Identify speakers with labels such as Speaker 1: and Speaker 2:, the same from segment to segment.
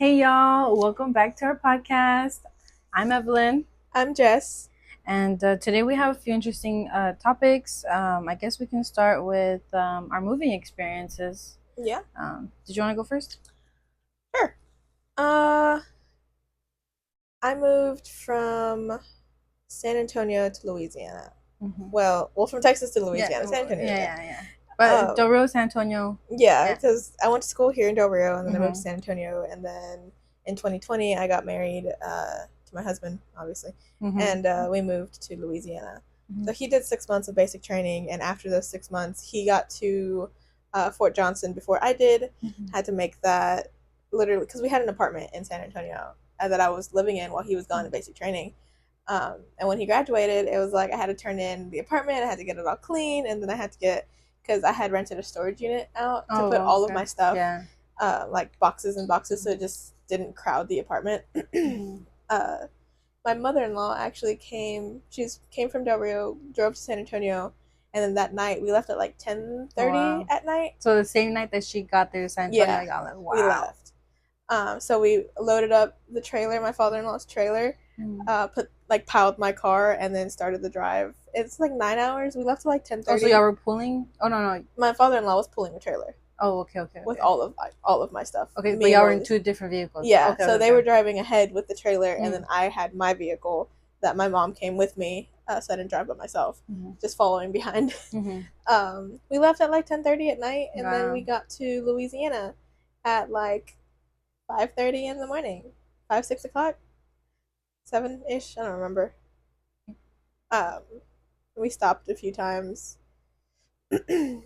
Speaker 1: Hey y'all, welcome back to our podcast. I'm Evelyn,
Speaker 2: I'm Jess.
Speaker 1: and today we have a few interesting topics. I guess we can start with our moving experiences.
Speaker 2: Yeah,
Speaker 1: Did you want to go first?
Speaker 2: sure. Uh, I moved from San Antonio to Louisiana.
Speaker 1: Mm-hmm.
Speaker 2: Well, from Texas to
Speaker 1: Yeah,
Speaker 2: Louisiana. San Antonio,
Speaker 1: yeah. But
Speaker 2: Um,
Speaker 1: Del Rio, San Antonio,
Speaker 2: yeah,
Speaker 1: yeah.
Speaker 2: because I went to school here in Del Rio, and then I moved to
Speaker 1: Mm-hmm.
Speaker 2: San Antonio, and then in 2020 I got married to my husband, obviously,
Speaker 1: Mm-hmm.
Speaker 2: and we moved to Louisiana.
Speaker 1: Mm-hmm.
Speaker 2: So he did 6 months of basic training, and after those 6 months, he got to Fort Johnson before I did.
Speaker 1: Mm-hmm.
Speaker 2: Had to make that literally because we had an apartment in San Antonio that I was living in while he was gone to basic training. And when he graduated, it was like I had to turn in the apartment, I had to get it all clean, and then I had to get because I had rented a storage unit out to put
Speaker 1: Oh,
Speaker 2: all of
Speaker 1: okay.
Speaker 2: my stuff,
Speaker 1: Yeah.
Speaker 2: like boxes and boxes, so it just didn't crowd the apartment.
Speaker 1: Mm-hmm.
Speaker 2: uh, my mother-in-law actually came from Del Rio, drove to San Antonio, and then that night we left at like
Speaker 1: Oh
Speaker 2: 10:30
Speaker 1: wow.
Speaker 2: at night.
Speaker 1: So the same night that she got there, San Antonio,
Speaker 2: Yeah,
Speaker 1: I got like,
Speaker 2: we
Speaker 1: wow.
Speaker 2: left. So we loaded up the trailer, my father-in-law's trailer,
Speaker 1: Mm.
Speaker 2: piled my car, and then started the drive. It's like 9 hours. We left at like
Speaker 1: Oh, so
Speaker 2: 10:30.
Speaker 1: y'all were pulling? Oh no.
Speaker 2: My father-in-law was pulling the trailer
Speaker 1: Oh, okay.
Speaker 2: with all of my stuff.
Speaker 1: Okay, but
Speaker 2: Me and
Speaker 1: y'all were in
Speaker 2: Rollie's.
Speaker 1: two different vehicles.
Speaker 2: Yeah,
Speaker 1: Okay,
Speaker 2: so
Speaker 1: okay,
Speaker 2: they were
Speaker 1: okay.
Speaker 2: driving ahead with the trailer, and then
Speaker 1: Mm.
Speaker 2: I had my vehicle that my mom came with me, so I didn't drive by myself,
Speaker 1: Mm-hmm.
Speaker 2: just following behind.
Speaker 1: Mm-hmm.
Speaker 2: We left at like 10:30 at night, and then we
Speaker 1: Wow.
Speaker 2: got to Louisiana at like 5:30 in the morning, 5, 6 o'clock, 7 ish. I don't remember. Um, we stopped a few times, and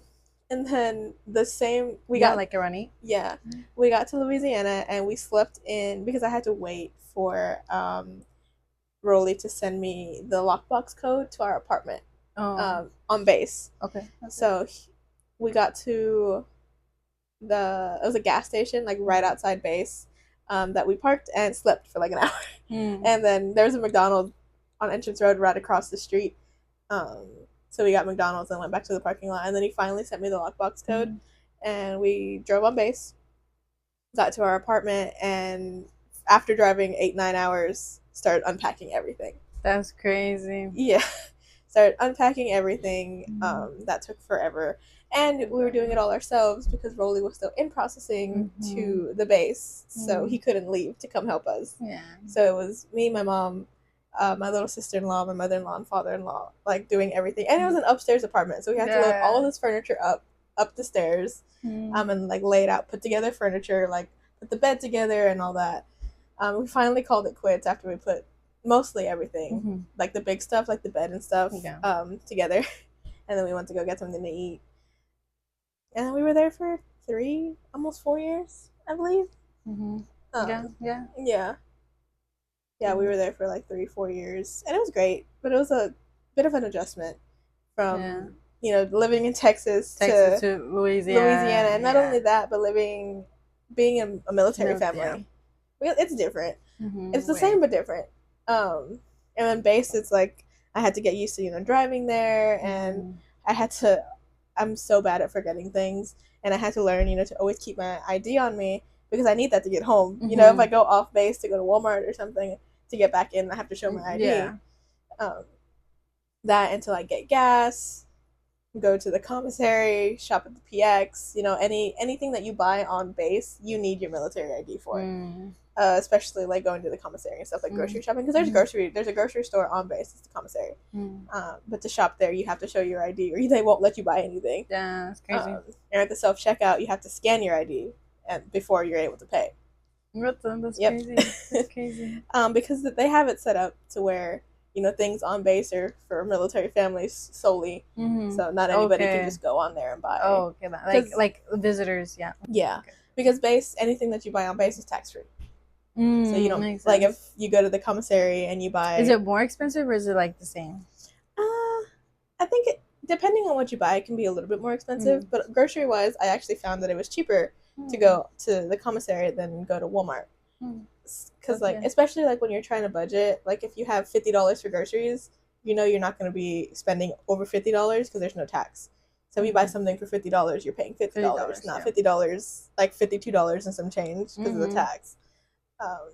Speaker 2: then the same we
Speaker 1: Yeah,
Speaker 2: got
Speaker 1: like a runny.
Speaker 2: yeah, we got to Louisiana and we slept in because I had to wait for Rolly to send me the lockbox code to our apartment
Speaker 1: Oh,
Speaker 2: on base.
Speaker 1: okay.
Speaker 2: So we got to it was a gas station like right outside base that we parked and slept for like an hour.
Speaker 1: Mm.
Speaker 2: And then there's a McDonald's on Entrance Road right across the street. Um, so we got McDonald's and went back to the parking lot. And then he finally sent me the lockbox code, and we drove on base, got to our apartment, and after driving 8 9 hours, started unpacking everything.
Speaker 1: That's crazy.
Speaker 2: Yeah, started unpacking everything. That took forever, and we were doing it all ourselves because Rolly was still in processing to the base, so he couldn't leave to come help us.
Speaker 1: Yeah.
Speaker 2: So it was me, my mom, my little sister-in-law, my mother-in-law, and father-in-law, like doing everything. And it was an upstairs apartment, so we had to load all of this furniture up the stairs, and like lay it out, put together furniture, like put the bed together and all that. We finally called it quits after we put mostly everything, like the big stuff, like the bed and stuff, together, and then we went to go get something to eat. And then we were there for almost 4 years, I believe. Yeah. Yeah, we were there for like 3 4 years, and it was great, but it was a bit of an adjustment from living in Texas
Speaker 1: to Louisiana.
Speaker 2: and not only that, but being in a military family. It's different. It's the same but different. And then base, it's like I had to get used to driving there, and I'm so bad at forgetting things, and I had to learn to always keep my ID on me because I need that to get home. If I go off base to go to Walmart or something to get back in, I have to show my ID.
Speaker 1: Yeah.
Speaker 2: That until I get gas, go to the commissary, shop at the PX. Anything that you buy on base, you need your military ID for. Especially like going to the commissary and stuff, like grocery shopping, because there's a grocery store on base. It's the commissary. But to shop there, you have to show your ID, or they won't let you buy anything.
Speaker 1: Yeah, that's crazy.
Speaker 2: And at the self checkout, you have to scan your ID and before you're able to pay.
Speaker 1: That's crazy. That's crazy.
Speaker 2: Because they have it set up to where things on base are for military families solely, so not anybody can just go on there and buy.
Speaker 1: Oh, okay, like visitors, yeah.
Speaker 2: Yeah, okay. Because base, anything that you buy on base is tax free. So you don't like if you go to the commissary and you buy.
Speaker 1: Is it more expensive or is it like the same?
Speaker 2: I think depending on what you buy, it can be a little bit more expensive. But grocery wise, I actually found that it was cheaper to go to the commissary than go to Walmart. Because especially like when you're trying to budget, like if you have $50 for groceries, you're not going to be spending over $50 because there's no tax. So if you buy something for $50, you're paying $50, not $50, like $52 and some change because of the tax. Um,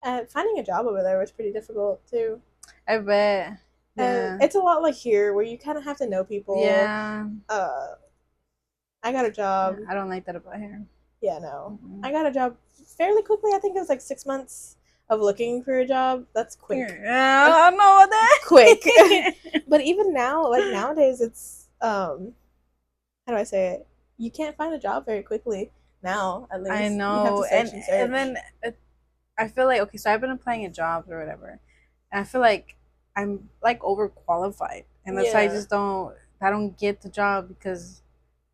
Speaker 2: and finding a job over there was pretty difficult too.
Speaker 1: I bet.
Speaker 2: And
Speaker 1: Yeah.
Speaker 2: it's a lot like here, where you kind of have to know people.
Speaker 1: Yeah.
Speaker 2: I got a job.
Speaker 1: I don't like that about here.
Speaker 2: Yeah, no.
Speaker 1: Mm-mm.
Speaker 2: I got a job fairly quickly. I think it was like 6 months of looking for a job. That's quick.
Speaker 1: Yeah, I don't know about that.
Speaker 2: Quick. But even now, like nowadays, it's how do I say it? You can't find a job very quickly now. At least
Speaker 1: I
Speaker 2: you have to
Speaker 1: know,
Speaker 2: search and search.
Speaker 1: and then I feel like, okay, so I've been applying at jobs or whatever, and I feel like I'm like overqualified, and that's why I don't get the job because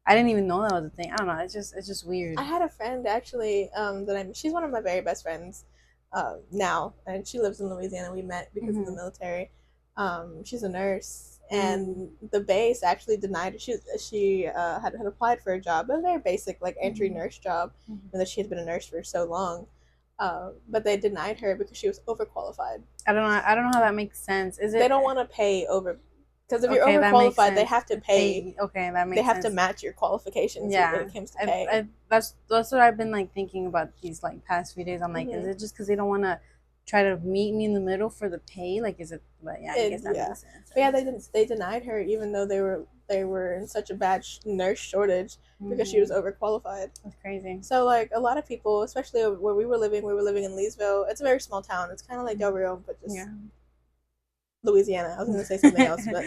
Speaker 1: I didn't even know that was a thing. I don't know. It's just weird.
Speaker 2: I had a friend actually she's one of my very best friends now, and she lives in Louisiana. We met because of the military. She's a nurse, and the base actually denied it. She had applied for a job, a very basic like entry nurse job, and that she had been a nurse for so long. But they denied her because she was overqualified.
Speaker 1: I don't know how that makes sense. Is it?
Speaker 2: They don't want to pay over, because if you're overqualified, they have to pay.
Speaker 1: Okay, that makes sense.
Speaker 2: They have to match your qualifications. Yeah, when it comes to pay.
Speaker 1: That's what I've been like thinking about these like past few days. I'm like, is it just because they don't want to try to meet me in the middle for the pay? Like, is it? But yeah, I guess that makes sense.
Speaker 2: But yeah, they denied her even though they were in such a bad nurse shortage because she was overqualified.
Speaker 1: That's crazy.
Speaker 2: So like a lot of people, especially where we were living in Leesville. It's a very small town. It's kind of like Del Rio, but just Louisiana. I was going to say something else, but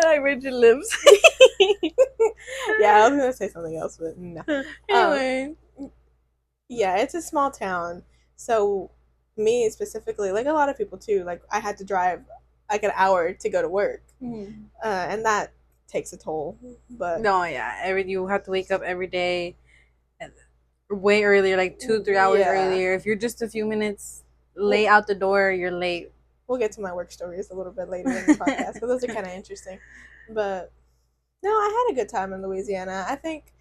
Speaker 1: like Richard lives.
Speaker 2: Yeah, I was going to say something else, but no.
Speaker 1: Anyway,
Speaker 2: yeah, it's a small town. So me specifically, like a lot of people too, like I had to drive like an hour to go to work, and that takes a toll. But
Speaker 1: no, yeah, you have to wake up every day, way earlier, like 2-3 hours earlier. If you're just a few minutes late out the door, you're late.
Speaker 2: We'll get to my work stories a little bit later in the podcast, because those are kind of interesting. But no, I had a good time in Louisiana. I think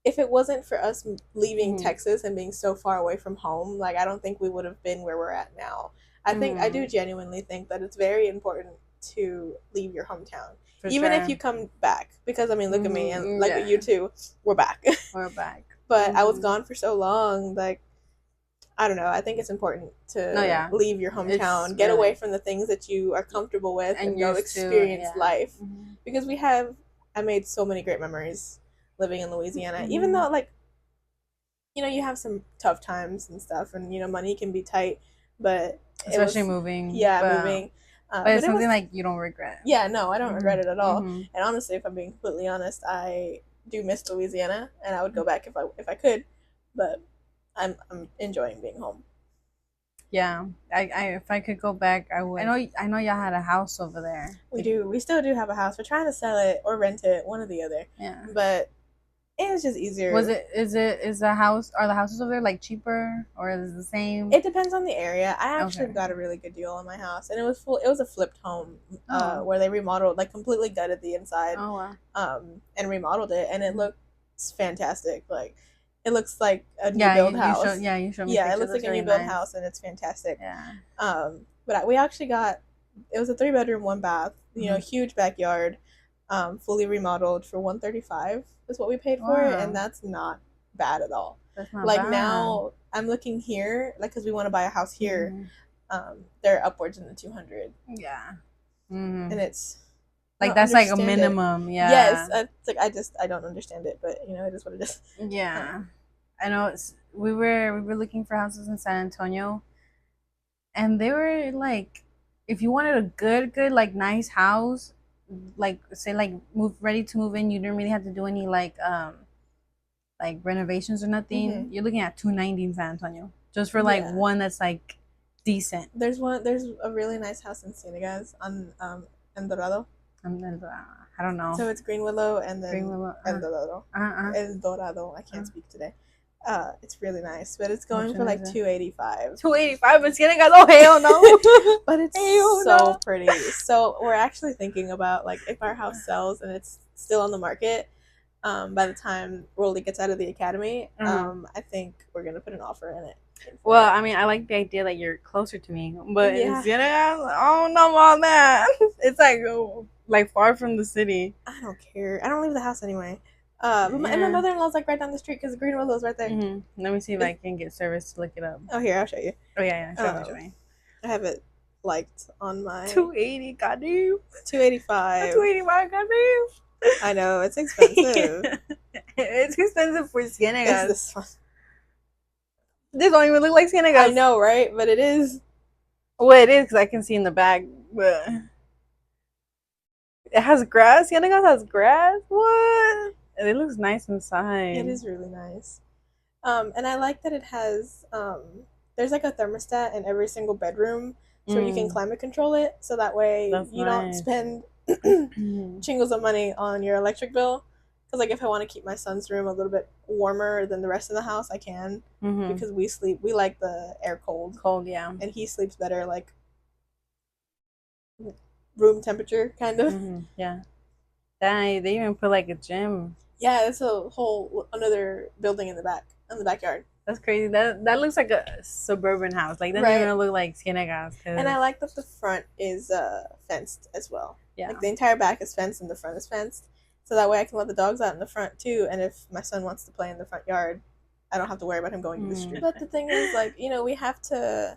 Speaker 2: if it wasn't for us leaving Texas and being so far away from home, like I don't think we would have been where we're at now. I think I do genuinely think that it's very important to leave your hometown, even if you come back. Because I mean, look at me, and like you too, we're back.
Speaker 1: We're back.
Speaker 2: But I was gone for so long, like I don't know. I think it's important to leave your hometown, get away from the things that you are comfortable with, and go experience life. Because I made so many great memories living in Louisiana, even though like, you know, you have some tough times and stuff, and you know, money can be tight, but
Speaker 1: especially moving.
Speaker 2: Yeah, moving.
Speaker 1: But it's something like you don't regret.
Speaker 2: Yeah, no, I don't regret it at all. And honestly, if I'm being completely honest, I do miss Louisiana, and I would go back if I could, but I'm enjoying being home. Yeah,
Speaker 1: I if I could go back, I would. I know y'all had a house over there.
Speaker 2: We do. We still do have a house. We're trying to sell it or rent it, one or the other.
Speaker 1: Yeah.
Speaker 2: But it was just easier.
Speaker 1: Is the house, are the houses over there like cheaper, or is it the same?
Speaker 2: It depends on the area. I actually got a really good deal on my house, and it was a flipped home, where they remodeled, like completely gutted the inside.
Speaker 1: Oh wow.
Speaker 2: And remodeled it, and it looks fantastic. Like it looks like a new build house.
Speaker 1: You showed me.
Speaker 2: Yeah, it looks like a new build house, and it's fantastic.
Speaker 1: Yeah.
Speaker 2: But we actually got, it was a 3-bedroom, 1 bath. You know, huge backyard, fully remodeled for $135 is what we paid for it, and that's not bad at all.
Speaker 1: That's not
Speaker 2: like
Speaker 1: bad.
Speaker 2: Now I'm looking here, like because we want to buy a house here. They're upwards in the 200.
Speaker 1: Yeah.
Speaker 2: And it's
Speaker 1: like that's like a minimum. Yeah.
Speaker 2: Yes, it's like I don't understand it, but you know, it is what it is.
Speaker 1: Yeah. I know we were looking for houses in San Antonio, and they were like, if you wanted a good like nice house, like say like ready to move in, you didn't really have to do any like renovations or nothing. You're looking at $290 in San Antonio just for like one that's like decent.
Speaker 2: There's a really nice house in Ciénegas on El Dorado.
Speaker 1: I don't know.
Speaker 2: So it's Green Willow and then El Dorado. El Dorado. I can't speak today. It's really nice, but it's going for like $285.
Speaker 1: $285, but Ciénegas, oh hell no!
Speaker 2: But it's so pretty. So we're actually thinking about like if our house sells and it's still on the market, by the time Rolly gets out of the academy, I think we're gonna put an offer in it.
Speaker 1: Well, I mean, I like the idea that you're closer to me, but in Ciénegas, I don't know about that. It's like far from the city.
Speaker 2: I don't care. I don't leave the house anyway. And my mother-in-law's like right down the street because Green Willow's right there.
Speaker 1: Mm-hmm. Let me see if I can get service to look it up.
Speaker 2: Oh, here, I'll show you.
Speaker 1: Oh yeah, show me.
Speaker 2: I have it liked on my
Speaker 1: 280. Goddamn.
Speaker 2: 285.
Speaker 1: 285. Goddamn.
Speaker 2: I know it's expensive.
Speaker 1: It's expensive for Cienegas.
Speaker 2: It's this one.
Speaker 1: This don't even look like Cienegas.
Speaker 2: I know, right? But it is.
Speaker 1: Well, it is because I can see in the back, but it has grass. Cienegas has grass. What? And it looks nice inside.
Speaker 2: It is really nice. And I like that it has there's like a thermostat in every single bedroom, so you can climate control it, so that way don't spend chingles of money on your electric bill. Because like if I want to keep my son's room a little bit warmer than the rest of the house, I can, because we like the air cold.
Speaker 1: Yeah.
Speaker 2: And he sleeps better like room temperature, kind of.
Speaker 1: Yeah. They even put like a gym.
Speaker 2: Yeah, it's a whole another building in the backyard.
Speaker 1: That's crazy. That looks like a suburban house. Like, that doesn't even look like Cienegas.
Speaker 2: And I like that the front is fenced as well.
Speaker 1: Yeah.
Speaker 2: Like, the entire back is fenced and the front is fenced. So that way I can let the dogs out in the front, too. And if my son wants to play in the front yard, I don't have to worry about him going to the street. But the thing is, like, we have to...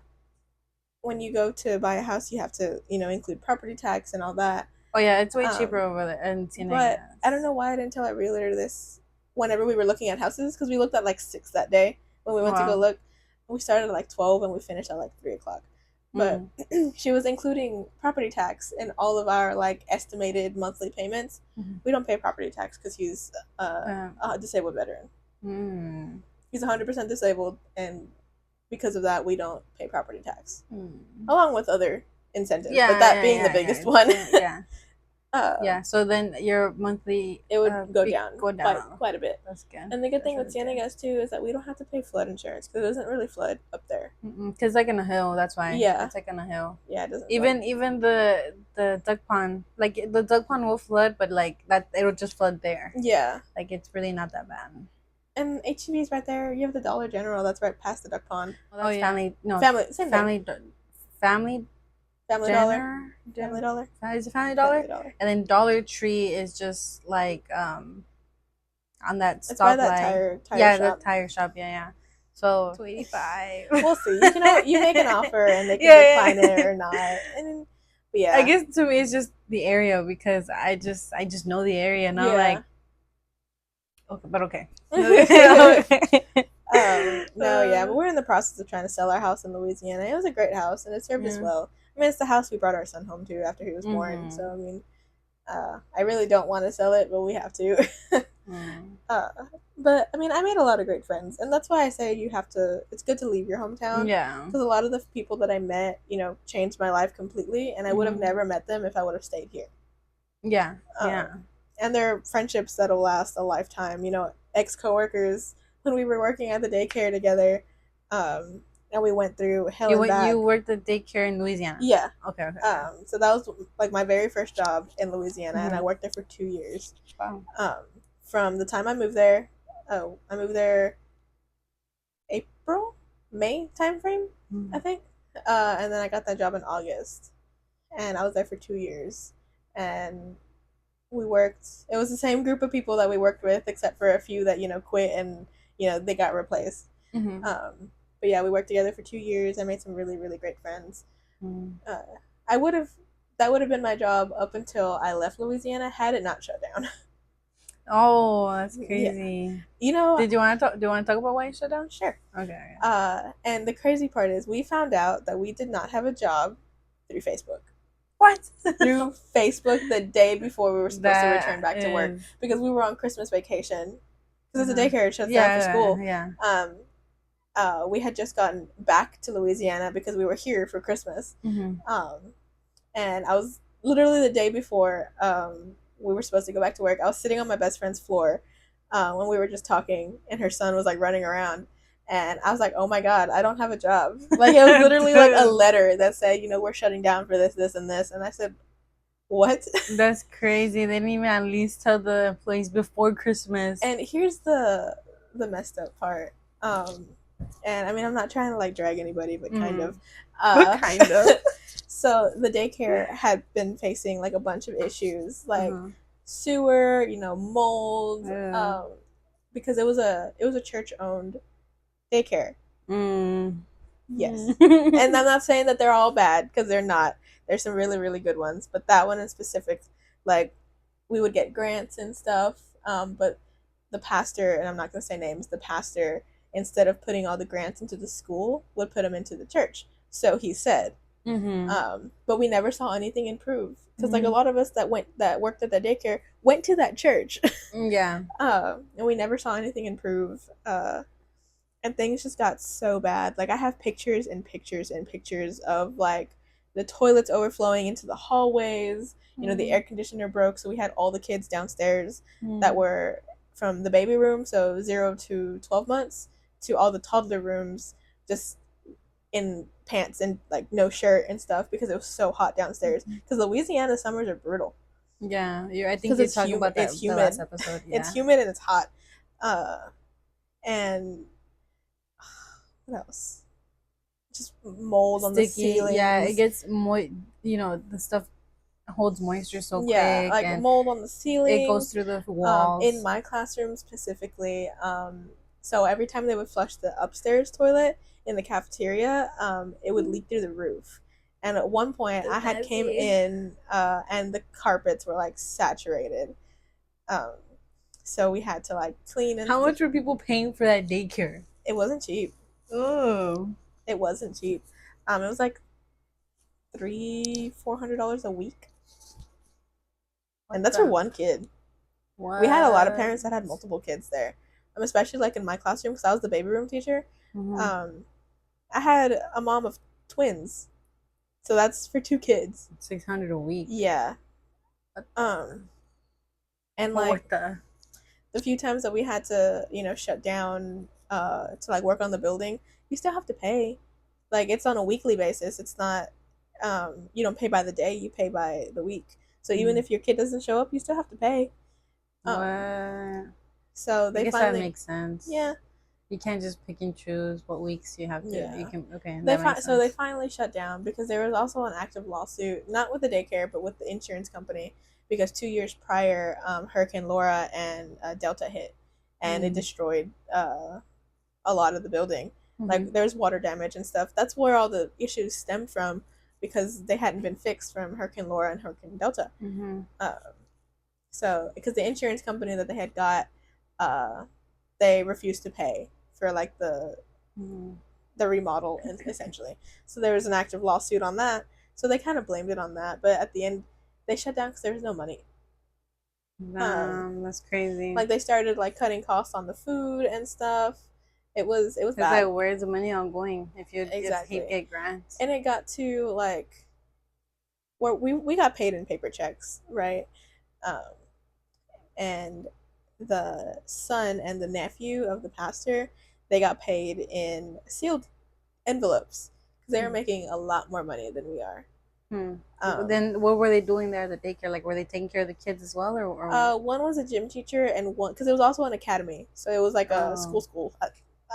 Speaker 2: When you go to buy a house, you have to, include property tax and all that.
Speaker 1: Oh, yeah. It's way cheaper over there in Cienegas.
Speaker 2: But I don't know why I didn't tell our realtor this whenever we were looking at houses, because we looked at, like, 6 that day. When we went to go look, we started at like 12 and we finished at like 3 o'clock. But she was including property tax in all of our like estimated monthly payments. We don't pay property tax because he's a disabled veteran. He's 100% disabled, and because of that, we don't pay property tax, along with other incentives. But that being the biggest one. So then your monthly it would go down quite a bit.
Speaker 1: That's good.
Speaker 2: And the good thing with Cienegas too is that we don't have to pay flood insurance because it doesn't really flood up there.
Speaker 1: Because like in a hill, that's why. Yeah, it's like in a hill.
Speaker 2: Yeah, it doesn't.
Speaker 1: Even the duck pond, like the duck pond will flood, but like that it'll just flood there.
Speaker 2: Yeah,
Speaker 1: like it's really not that bad.
Speaker 2: And HEB's right there. You have the Dollar General that's right past the duck pond.
Speaker 1: Well, that's family. No,
Speaker 2: Family Dollar. Family Dollar.
Speaker 1: Is it Family Dollar? And then Dollar Tree is just like on that stoplight. The tire shop. Yeah. So 285.
Speaker 2: We'll see. You make an offer and they can decline it or not. And yeah,
Speaker 1: I guess to me it's just the area, because I just know the area, not like. Okay, but okay.
Speaker 2: But we're in the process of trying to sell our house in Louisiana. It was a great house and it served us well. I mean, it's the house we brought our son home to after he was born. So, I mean, I really don't want to sell it, but we have to. But, I mean, I made a lot of great friends. And that's why I say it's good to leave your hometown. Yeah. Because a lot of the people that I met, changed my life completely. And I would have never met them if I would have stayed here.
Speaker 1: Yeah.
Speaker 2: And they're friendships that'll last a lifetime. Ex-coworkers, when we were working at the daycare together, and we went through hell and back. You
Speaker 1: worked at daycare in Louisiana?
Speaker 2: Yeah.
Speaker 1: Okay.
Speaker 2: So that was like my very first job in Louisiana, and I worked there for 2 years.
Speaker 1: Wow.
Speaker 2: From the time I moved there, I moved there April, May timeframe, I think. And then I got that job in August, and I was there for 2 years, and we worked. It was the same group of people that we worked with, except for a few that quit and they got replaced. But yeah, we worked together for 2 years. I made some really, really great friends. That would have been my job up until I left Louisiana, had it not shut down.
Speaker 1: Oh, that's crazy.
Speaker 2: Yeah.
Speaker 1: Did you want to talk about why it shut down?
Speaker 2: Sure.
Speaker 1: Okay.
Speaker 2: And the crazy part is we found out that we did not have a job through Facebook.
Speaker 1: What?
Speaker 2: Through Facebook the day before we were supposed to return back to work, because we were on Christmas vacation. Because it's a daycare, it shuts down for school.
Speaker 1: Yeah.
Speaker 2: We had just gotten back to Louisiana because we were here for Christmas. And I was literally the day before we were supposed to go back to work. I was sitting on my best friend's floor when we were just talking, and her son was like running around. And I was like, oh my God, I don't have a job. Like, it was literally like a letter that said, we're shutting down for this, this, and this. And I said, what?
Speaker 1: That's crazy. They didn't even at least tell the employees before Christmas.
Speaker 2: And here's the messed up part. And I mean, I'm not trying to like drag anybody, but kind of.
Speaker 1: Kind of.
Speaker 2: So the daycare had been facing like a bunch of issues, like sewer, mold,
Speaker 1: Yeah.
Speaker 2: because it was a church owned daycare.
Speaker 1: Mm.
Speaker 2: Yes, and I'm not saying that they're all bad because they're not. There's some really really good ones, but that one in specific, like we would get grants and stuff. But the pastor, and I'm not going to say names, the pastor, instead of putting all the grants into the school, would put them into the church. So he said. But we never saw anything improve because like a lot of us that worked at the daycare went to that church.
Speaker 1: Yeah.
Speaker 2: And we never saw anything improve. And things just got so bad. Like I have pictures and pictures and pictures of like the toilets overflowing into the hallways. The air conditioner broke, so we had all the kids downstairs that were from the baby room, so 0 to 12 months, to all the toddler rooms, just in pants and like no shirt and stuff because it was so hot downstairs. Because Louisiana summers are brutal.
Speaker 1: Yeah, I think
Speaker 2: Because
Speaker 1: you're talking about that
Speaker 2: it's
Speaker 1: the
Speaker 2: humid.
Speaker 1: last episode. Yeah.
Speaker 2: It's humid and it's hot. And what else? Just mold on the ceilings.
Speaker 1: Yeah, it gets the stuff holds moisture so
Speaker 2: Yeah,
Speaker 1: quick,
Speaker 2: like
Speaker 1: and
Speaker 2: mold on the ceiling.
Speaker 1: it goes through the walls.
Speaker 2: In my classroom specifically, so every time they would flush the upstairs toilet in the cafeteria, it would leak through the roof. And at one point, I had came in, and the carpets were like saturated. Um, so we had to like clean. And
Speaker 1: how much were people paying for that daycare?
Speaker 2: It wasn't cheap.
Speaker 1: Oh,
Speaker 2: it wasn't cheap. It was like $300-400 a week, and that's for one kid. What? We had a lot of parents that had multiple kids there. Especially like in my classroom because I was the baby room teacher. I had a mom of twins, so that's for 2 kids.
Speaker 1: 600 a week.
Speaker 2: Yeah. And like the few times that we had to shut down to like work on the building, you still have to pay. Like it's on a weekly basis. It's not you don't pay by the day, you pay by the week. So even if your kid doesn't show up, you still have to pay. So they
Speaker 1: I guess
Speaker 2: finally
Speaker 1: that makes sense.
Speaker 2: Yeah.
Speaker 1: You can't just pick and choose what weeks you have to. Yeah. You can
Speaker 2: So they finally shut down because there was also an active lawsuit, not with the daycare, but with the insurance company, because 2 years prior, Hurricane Laura and Delta hit, and it destroyed a lot of the building. Like there's water damage and stuff. That's where all the issues stemmed from, because they hadn't been fixed from Hurricane Laura and Hurricane Delta. So because the insurance company that they had got, they refused to pay for like the remodel essentially. So there was an active lawsuit on that. So they kind of blamed it on that, but at the end they shut down because there was no money.
Speaker 1: That's crazy.
Speaker 2: Like they started like cutting costs on the food and stuff. It was bad.
Speaker 1: Like, where's the money all going if you get grants?
Speaker 2: And it got to like where we got paid in paper checks, right? And the son and the nephew of the pastor, they got paid in sealed envelopes because they were making a lot more money than we are.
Speaker 1: Then what were they doing there at the daycare? Like, were they taking care of the kids as well, or?
Speaker 2: One was a gym teacher, and one, because it was also an academy, so it was like a school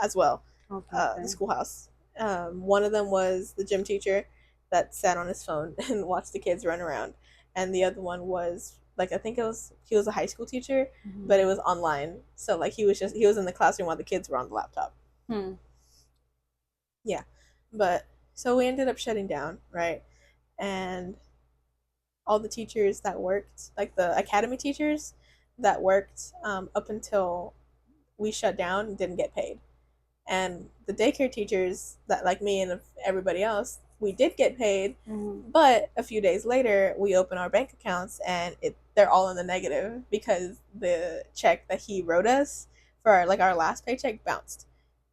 Speaker 2: as well. The schoolhouse. One of them was the gym teacher that sat on his phone and watched the kids run around, and the other one was like, I think he was a high school teacher, but it was online. So like he was in the classroom while the kids were on the laptop. Yeah, but so we ended up shutting down, right? And all the teachers that worked, like the academy teachers that worked up until we shut down, didn't get paid. And the daycare teachers that, like me and everybody else, we did get paid, but a few days later we open our bank accounts and they're all in the negative because the check that he wrote us for like our last paycheck bounced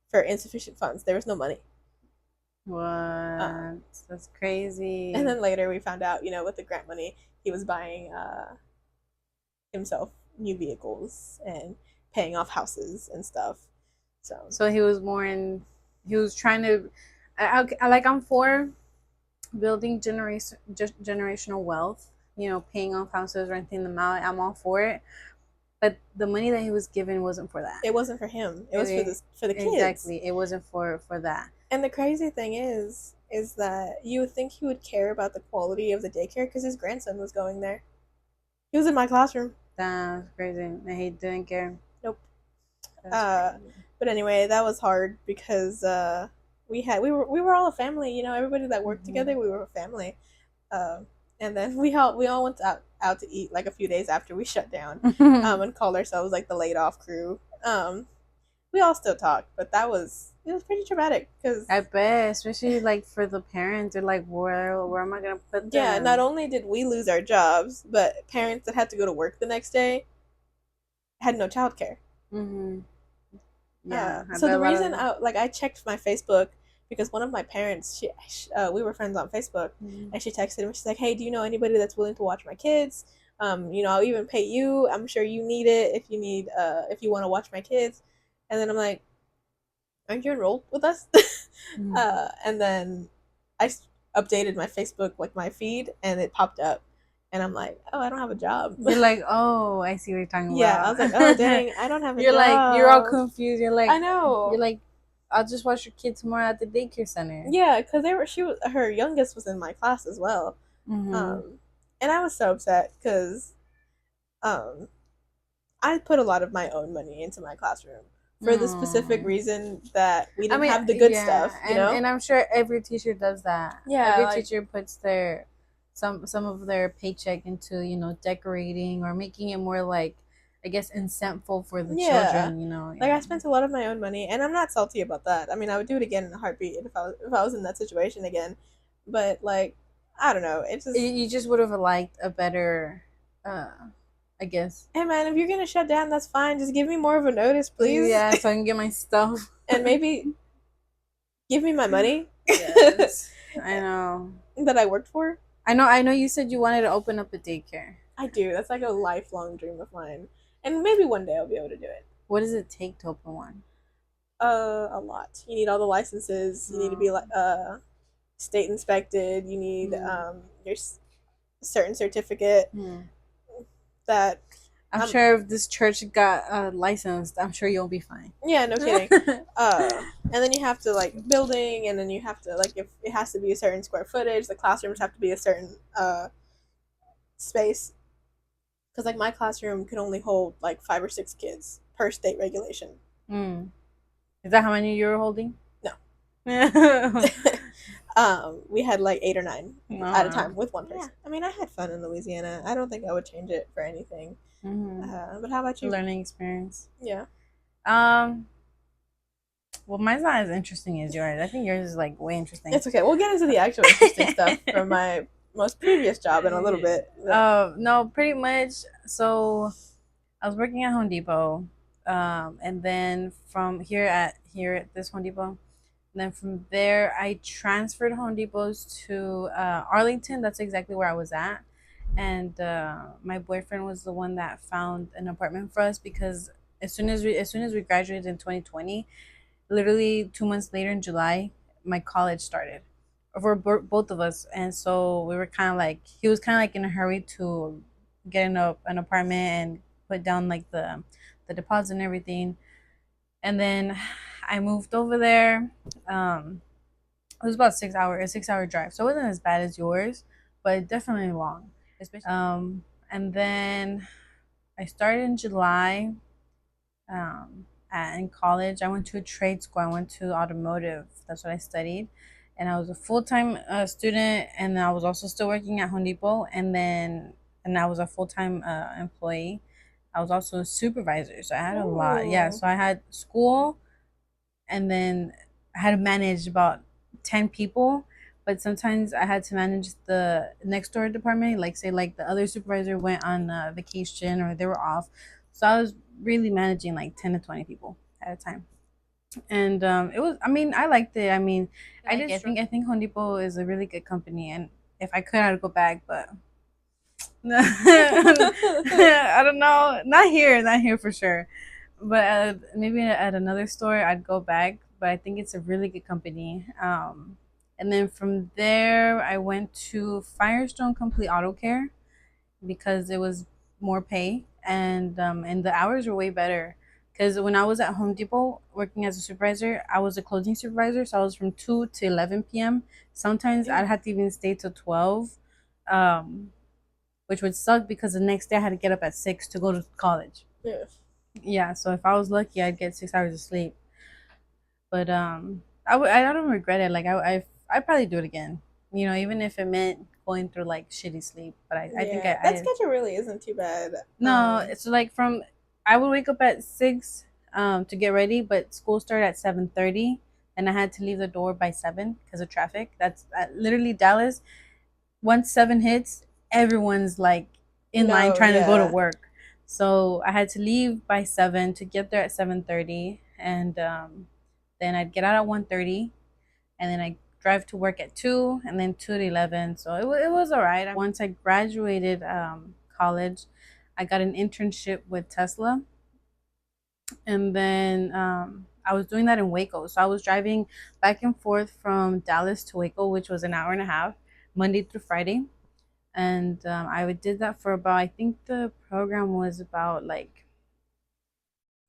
Speaker 2: for insufficient funds. There was no money.
Speaker 1: What? That's crazy.
Speaker 2: And then later we found out, with the grant money, he was buying himself new vehicles and paying off houses and stuff.
Speaker 1: So he was trying to, I'm for building generational wealth, paying off houses, renting them out. I'm all for it. But the money that he was given wasn't for that.
Speaker 2: It wasn't for him. It was for the kids.
Speaker 1: Exactly. It wasn't for that.
Speaker 2: And the crazy thing is that you would think he would care about the quality of the daycare because his grandson was going there. He was in my classroom.
Speaker 1: That's crazy. He didn't care.
Speaker 2: Nope.
Speaker 1: That's crazy.
Speaker 2: But anyway, that was hard because we were all a family. You know, everybody that worked together, we were a family. Uh, and then we all went out to eat like a few days after we shut down, and called ourselves like the laid off crew. We all still talk, but it was pretty traumatic because
Speaker 1: I bet, especially like for the parents, they're like, where am I gonna put
Speaker 2: yeah,
Speaker 1: them?
Speaker 2: not only did we lose our jobs, but parents that had to go to work the next day had no childcare.
Speaker 1: Mm-hmm. Yeah, I
Speaker 2: So
Speaker 1: bet
Speaker 2: the
Speaker 1: a lot
Speaker 2: reason
Speaker 1: of.
Speaker 2: I checked my Facebook because one of my parents, we were friends on Facebook, and she texted me. She's like, "Hey, do you know anybody that's willing to watch my kids? I'll even pay you. I'm sure you need it if you want to watch my kids." And then I'm like, "Aren't you enrolled with us?" And then I updated my Facebook, like my feed, and it popped up, and I'm like, "Oh, I don't have a job."
Speaker 1: You're like, oh, I see what you're talking
Speaker 2: Yeah, I
Speaker 1: about.
Speaker 2: was like, "Oh, dang, I don't have a
Speaker 1: You're like, you're all
Speaker 2: job."
Speaker 1: confused.
Speaker 2: I know.
Speaker 1: You're like, I'll just watch your kid tomorrow at the daycare center.
Speaker 2: Yeah, because her youngest was in my class as well,
Speaker 1: Mm-hmm.
Speaker 2: and I was so upset because um, I put a lot of my own money into my classroom for the specific
Speaker 1: Mm.
Speaker 2: reason that we
Speaker 1: I
Speaker 2: didn't
Speaker 1: mean,
Speaker 2: have the good
Speaker 1: yeah,
Speaker 2: stuff, you
Speaker 1: and
Speaker 2: know?
Speaker 1: I'm sure every teacher does that.
Speaker 2: Yeah,
Speaker 1: Every
Speaker 2: like
Speaker 1: teacher puts their some of their paycheck into decorating or making it more like, I guess, incentful for the
Speaker 2: yeah,
Speaker 1: children.
Speaker 2: like
Speaker 1: Yeah.
Speaker 2: I spent a lot of my own money, and I'm not salty about that. I mean, I would do it again in a heartbeat if I was in that situation again, but like I don't know, it just
Speaker 1: You just would have liked a better, uh, I guess.
Speaker 2: hey man, if you're gonna shut down, that's fine. Just give me more of a notice, please,
Speaker 1: Yeah, so I can get my stuff.
Speaker 2: and maybe give me my money
Speaker 1: Yes, I know.
Speaker 2: that I worked for.
Speaker 1: I know. You said you wanted to open up a daycare.
Speaker 2: I do. That's like a lifelong dream of mine, and maybe one day I'll be able to do it.
Speaker 1: What does it take to open one?
Speaker 2: A lot. You need all the licenses. You need to be
Speaker 1: Oh.
Speaker 2: like state inspected. You need
Speaker 1: Hmm.
Speaker 2: your certain certificate
Speaker 1: Hmm.
Speaker 2: that
Speaker 1: I'm
Speaker 2: um
Speaker 1: sure if this church got licensed, I'm sure you'll be fine.
Speaker 2: yeah, no kidding. And then you have to like building, and then you have to like if it has to be a certain square footage, the classrooms have to be a certain space. Because like my classroom could only hold like 5 or 6 kids per state regulation.
Speaker 1: Hmm. Is that how many you were holding?
Speaker 2: No.
Speaker 1: Oh.
Speaker 2: We had like 8 or 9 at a time with one person. I mean, I had fun in Louisiana. I don't think I would change it for anything. But how about you?
Speaker 1: Learning experience.
Speaker 2: Yeah.
Speaker 1: Um. Well, mine's not as interesting as yours. I think yours is like way interesting.
Speaker 2: It's okay. We'll get into the actual interesting stuff from my most previous job in a little bit.
Speaker 1: No, pretty much. So I was working at Home Depot, and then from here at this Home Depot, and then from there I transferred Home Depots to Arlington. That's exactly where I was at, and my boyfriend was the one that found an apartment for us because as soon as we graduated in 2020, literally 2 months later in July, my college started for both of us, and so we were kind of like he was kind of like in a hurry to get an apartment and put down like the deposit and everything, and then I moved over there. It was about a 6 hour drive, so it wasn't as bad as yours, but definitely long. Especially and then I started in July. In college, I went to a trade school. I went to automotive. That's what I studied, and I was a full time student. And I was also still working at Home Depot. And I was a full time employee. I was also a supervisor, so I had a lot. Yeah,
Speaker 2: Ooh.
Speaker 1: so I had school, and then I had to manage about 10 people. But sometimes I had to manage the next door department, like say like the other supervisor went on vacation or they were off, so I was really managing like 10 to 20 people at a time. And it was, I mean, I liked it. I mean, I think Home Depot is a really good company, and if I could, I'd go back. But I don't know, not here for sure. But maybe at another store, I'd go back. But I think it's a really good company. And then from there, I went to Firestone Complete Auto Care because it was more pay, and the hours were way better. Because when I was at Home Depot working as a supervisor, I was a closing supervisor, so I was from 2 to 11 p.m. Sometimes I'd have to even stay till 12. Um, which would suck because the next day I had to get up at 6 to go to college.
Speaker 2: Yeah.
Speaker 1: Yeah, so if I was lucky, I'd get 6 hours of sleep. But I don't regret it. Like I probably do it again. You know, even if it meant going through like shitty sleep. But I think
Speaker 2: Yeah, that schedule really isn't too bad.
Speaker 1: no, it's like from I would wake up at 6 to get ready, but school started at 7:30, and I had to leave the door by 7 because of traffic. That's literally Dallas. Once 7 hits, everyone's like in line
Speaker 2: No,
Speaker 1: trying to go to
Speaker 2: yeah.
Speaker 1: work. So I had to leave by 7 to get there at 7:30, and then I'd get out at 1:30, and then I drive to work at 2, and then 2 to 11. So it was all right. Once I graduated college, I got an internship with Tesla, and then I was doing that in Waco. So I was driving back and forth from Dallas to Waco, which was an hour and a half, Monday through Friday. And I did that for about, I think the program was about like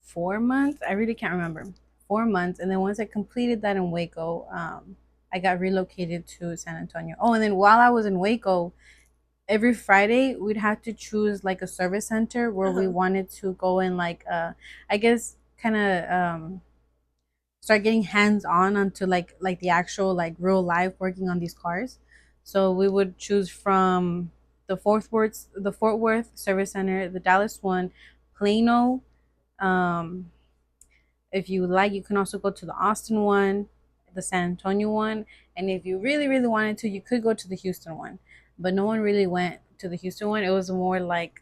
Speaker 1: 4 months. I really can't remember. 4 months. And then once I completed that in Waco, I got relocated to San Antonio. Oh, and then while I was in Waco, every Friday we'd have to choose like a service center where we wanted to go and like I guess kind of start getting hands on onto like the actual like real life working on these cars. So we would choose from the Fort Worth Service Center, the Dallas one, Plano. Um, if you like, you can also go to the Austin one, the San Antonio one, and if you really, really wanted to, you could go to the Houston one. But no one really went to the Houston one. It was more like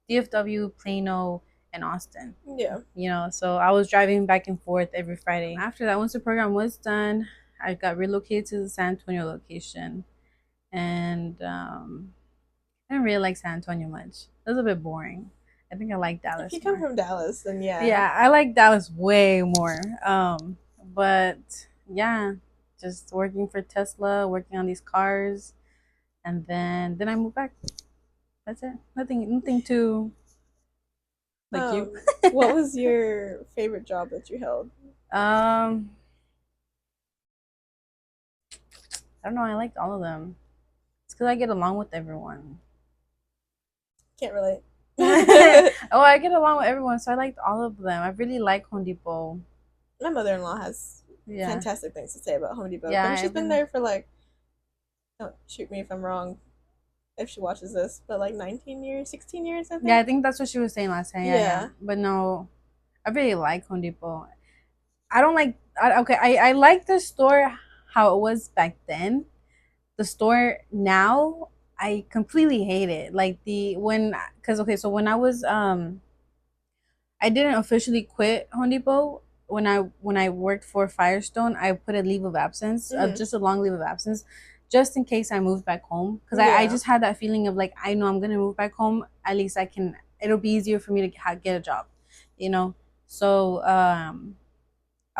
Speaker 1: DFW, Plano, and Austin.
Speaker 2: Yeah.
Speaker 1: You know, so I was driving back and forth every Friday. After that, once the program was done, I got relocated to the San Antonio location, and I didn't really like San Antonio much. It was a bit boring. I think I like
Speaker 2: If
Speaker 1: Dallas
Speaker 2: you come
Speaker 1: more.
Speaker 2: from Dallas, then yeah.
Speaker 1: Yeah, I like Dallas way more. But yeah, just working for Tesla, working on these cars, and then I moved back. That's it. Nothing too like you.
Speaker 2: What was your favorite job that you held?
Speaker 1: I don't know. I liked all of them. It's because I get along with everyone.
Speaker 2: Can't relate.
Speaker 1: Oh, I get along with everyone, so I liked all of them. I really like Home Depot.
Speaker 2: My mother-in-law has
Speaker 1: Yeah,
Speaker 2: fantastic things to say about Home Depot.
Speaker 1: yeah.
Speaker 2: And she's been there for like, don't shoot me if I'm wrong, if she watches this, but like 19 years, 16 years, I think.
Speaker 1: Yeah, I think that's what she was saying last time. Yeah, yeah.
Speaker 2: Yeah.
Speaker 1: But no, I really like Home Depot. I don't like. Okay, I like the store how it was back then. The store now, I completely hate it. Like because okay, so when I was I didn't officially quit Home Depot. When I worked for Firestone, I put a leave of absence, just a long leave of absence, just in case I moved back home. Because I just had that feeling of like I know I'm gonna move back home. At least I can. It'll be easier for me to get a job, you know. So I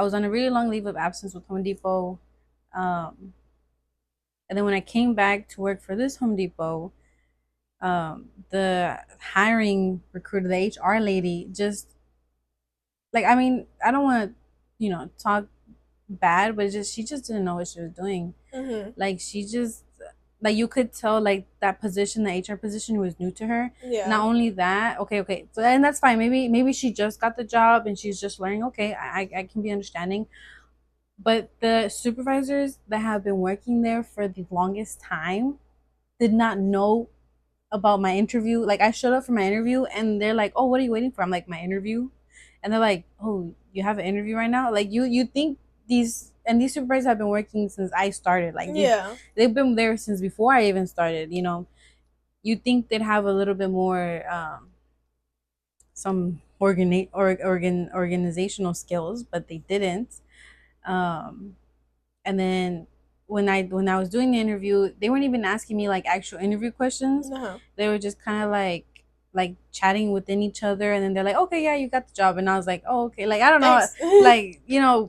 Speaker 1: was on a really long leave of absence with Home Depot, um, and then when I came back to work for this Home Depot, the hiring recruiter, the HR lady, just like I mean, I don't want to, talk bad, but she just didn't know what she was doing. Like she just like you could tell like that position, the HR position, was new to her.
Speaker 2: Yeah.
Speaker 1: Not only that, okay, so and that's fine. Maybe she just got the job and she's just learning. Okay, I can be understanding. But the supervisors that have been working there for the longest time did not know about my interview. Like I showed up for my interview and they're like, "Oh, what are you waiting for?" I'm like, "My interview." And they're like, "Oh, you have an interview right now?" Like you think these supervisors have been working since I started. Like they've been there since before I even started, you know. You think they'd have a little bit more some organizational skills, but they didn't. Um and then when I was doing the interview, they weren't even asking me like actual interview questions. They were just kind of like chatting within each other, and then they're like, "Okay, yeah, you got the job," and I was like, "Oh, okay." Like I don't know, like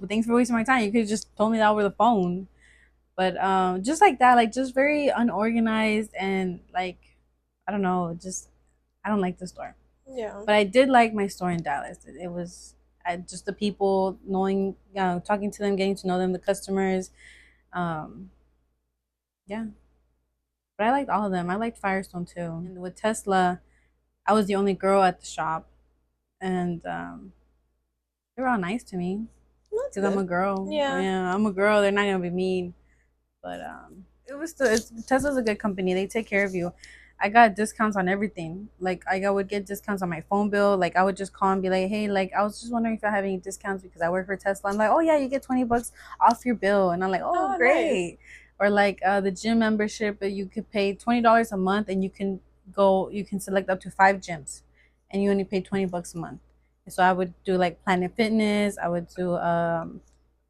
Speaker 1: thanks for wasting my time. You could have just told me that over the phone. But just like that, like just very unorganized and like I don't know, just I don't like the store.
Speaker 2: Yeah.
Speaker 1: But I did like my store in Dallas. It was just the people, knowing, talking to them, getting to know them, the customers. Um, yeah. But I liked all of them. I liked Firestone too. And with Tesla, I was the only girl at the shop, and they were all nice to me
Speaker 2: That's
Speaker 1: because I'm
Speaker 2: good.
Speaker 1: a girl.
Speaker 2: Yeah.
Speaker 1: Yeah, I'm a girl. They're not gonna be mean. But Tesla's a good company. They take care of you. I got discounts on everything. Like I would get discounts on my phone bill. Like I would just call and be like, "Hey, like I was just wondering if I have any discounts because I work for Tesla." I'm like, "Oh yeah, you get $20 off your bill," and I'm like, "Oh
Speaker 2: Oh, nice.
Speaker 1: great." Or like the gym membership, you could pay $20 a month, and you can select up to 5 gyms, and you only pay $20 a month. And so I would do like Planet Fitness. I would do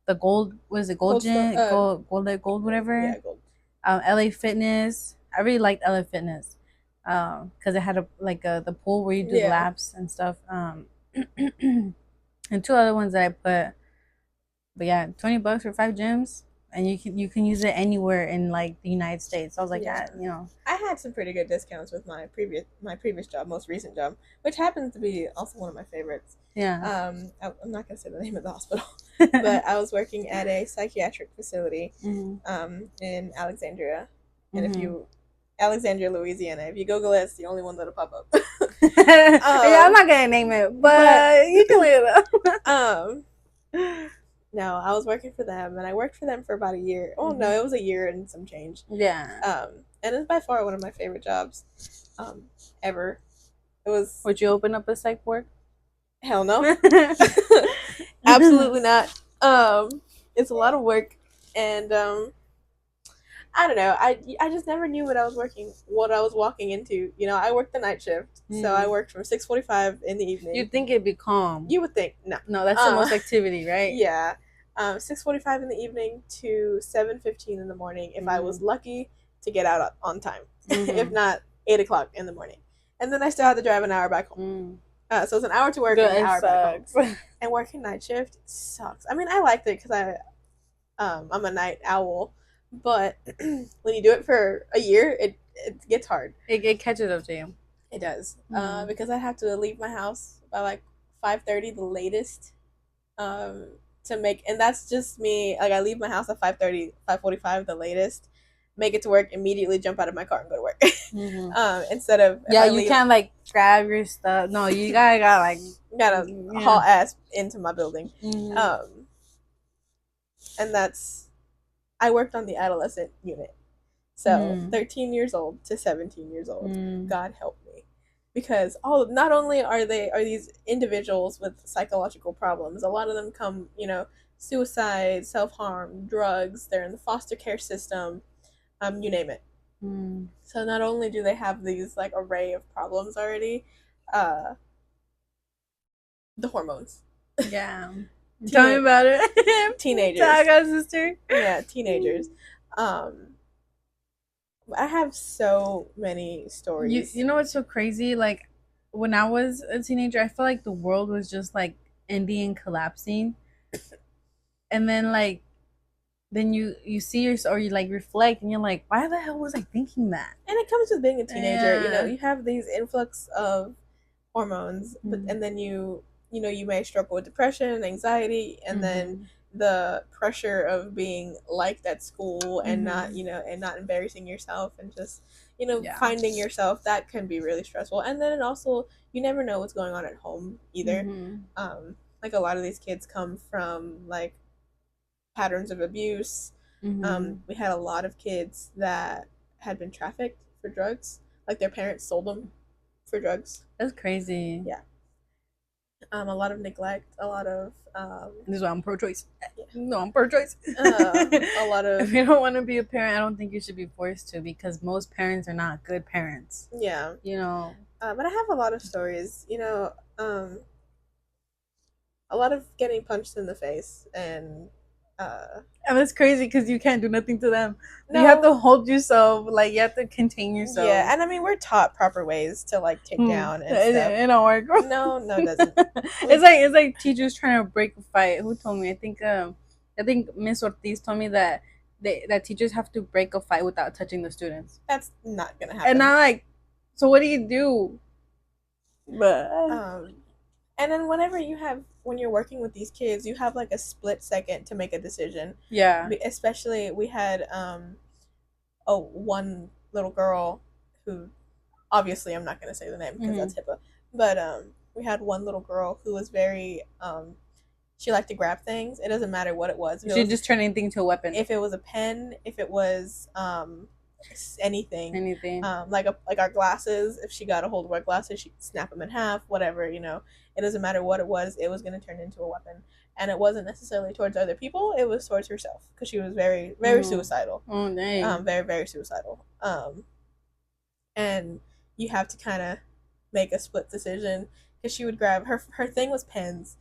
Speaker 1: the gold, was it gold
Speaker 2: Gold Star.
Speaker 1: gym, gold whatever,
Speaker 2: Yeah, gold.
Speaker 1: LA Fitness. I really liked LA Fitness because it had the pool where you do
Speaker 2: Yeah.
Speaker 1: laps and stuff. And two other ones that I put, but yeah, $20 for 5 gyms, and you can use it anywhere in like the United States. So I was like,
Speaker 2: Yeah.
Speaker 1: yeah.
Speaker 2: I had some pretty good discounts with my previous job, most recent job, which happens to be also one of my favorites.
Speaker 1: Yeah.
Speaker 2: I'm not gonna say the name of the hospital, but I was working at a psychiatric facility in Alexandria, and if
Speaker 1: Mm-hmm.
Speaker 2: you Alexandria, Louisiana, if you Google it, it's the only one that'll pop up.
Speaker 1: Yeah, I'm not gonna name it, but you can look it up.
Speaker 2: um, no, I was working for them, and I worked for them for about a year. Oh no, it was a year and some change.
Speaker 1: Yeah.
Speaker 2: And it's by far one of my favorite jobs, ever. It was
Speaker 1: Would you open up a psych ward?
Speaker 2: hell no, absolutely not. It's a lot of work, and I don't know. I just never knew what I was walking into. You know, I worked the night shift, so I worked from 6:45 in the evening.
Speaker 1: You'd think it'd be calm.
Speaker 2: You would think no,
Speaker 1: No, that's the most activity, right?
Speaker 2: Yeah, 6:45 in the evening to 7:15 in the morning. If I was lucky to get out on time, if not 8 o'clock in the morning, and then I still had to drive an hour back home. So it's an hour to work and an hour back home. And working night shift sucks. I mean, I liked it because I'm a night owl, but when you do it for a year, it gets hard.
Speaker 1: It catches up to you.
Speaker 2: It does, because I have to leave my house by like 5:30 the latest, to make, and that's just me. Like I leave my house at 5:30, 5:45 the latest. Make it to work, immediately jump out of my car and go to work. Instead of
Speaker 1: you can't like grab your stuff. No, you gotta
Speaker 2: haul ass into my building. And that's, I worked on the adolescent unit, so 13 years old to 17 years old. God help me, because not only are these individuals with psychological problems, a lot of them come, suicide, self-harm, drugs, they're in the foster care system, you name it. So not only do they have these like array of problems already, the hormones.
Speaker 1: Yeah. Tell me about it.
Speaker 2: Teenagers.
Speaker 1: I got a sister.
Speaker 2: Yeah, teenagers. I have so many stories.
Speaker 1: You know what's so crazy? Like when I was a teenager, I felt like the world was just like ending and collapsing. And then then you see yourself, or you like reflect, and you're like, why the hell was I thinking that?
Speaker 2: And it comes with being a teenager. Yeah. You have these influx of hormones, and then you may struggle with depression and anxiety, and then the pressure of being liked at school and not embarrassing yourself, and just finding yourself, that can be really stressful. And then also, you never know what's going on at home either. Like a lot of these kids come from like patterns of abuse. We had a lot of kids that had been trafficked for drugs, like their parents sold them for drugs.
Speaker 1: That's crazy.
Speaker 2: Yeah. A lot of neglect, a lot of
Speaker 1: this is why I'm pro-choice. Yeah. No, I'm pro-choice.
Speaker 2: A lot of,
Speaker 1: if you don't want to be a parent, I don't think you should be forced to, because most parents are not good parents.
Speaker 2: Yeah. But I have a lot of stories, a lot of getting punched in the face, and
Speaker 1: it's crazy because you can't do nothing to them. No. You have to hold yourself, like you have to contain yourself.
Speaker 2: Yeah, and I mean, we're taught proper ways to like take down and stuff.
Speaker 1: It don't work.
Speaker 2: No, it doesn't.
Speaker 1: It's like teachers trying to break a fight. Who told me? I think Miss Ortiz told me that that teachers have to break a fight without touching the students.
Speaker 2: That's not gonna happen.
Speaker 1: And I'm like, so what do you do? But and then when you're working with these kids, you have like a split second to make a decision. Yeah.
Speaker 2: Especially we had one little girl who, obviously I'm not going to say the name because that's HIPAA, but we had one little girl who was very she liked to grab things. It doesn't matter what it was.
Speaker 1: She just turn anything into a weapon.
Speaker 2: If it was a pen, if it was anything, like our glasses. If she got a hold of our glasses, she'd snap them in half. Whatever, it doesn't matter what it was going to turn into a weapon. And it wasn't necessarily towards other people; it was towards herself because she was very, very suicidal.
Speaker 1: Oh dang!
Speaker 2: Very, very suicidal. And you have to kind of make a split decision because she would grab her thing was pens.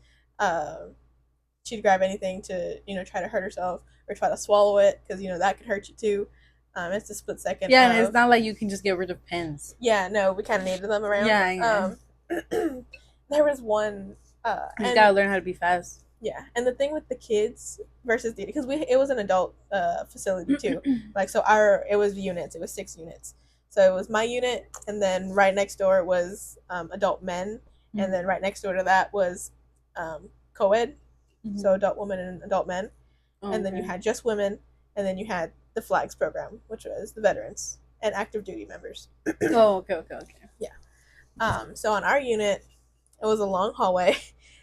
Speaker 2: She'd grab anything to try to hurt herself or try to swallow it because that could hurt you too. It's a split second.
Speaker 1: Yeah, and it's not like you can just get rid of pens.
Speaker 2: Yeah, no, we kind of needed them around.
Speaker 1: Yeah.
Speaker 2: There was one.
Speaker 1: You gotta learn how to be fast.
Speaker 2: Yeah, and the thing with the kids versus because it was an adult facility too. Like it was units. It was 6 units. So it was my unit, and then right next door was adult men, and then right next door to that was co-ed, so adult women and adult men, and then you had just women, and then you had the flags program, which was the veterans and active duty members.
Speaker 1: Okay.
Speaker 2: Yeah. So on our unit, it was a long hallway,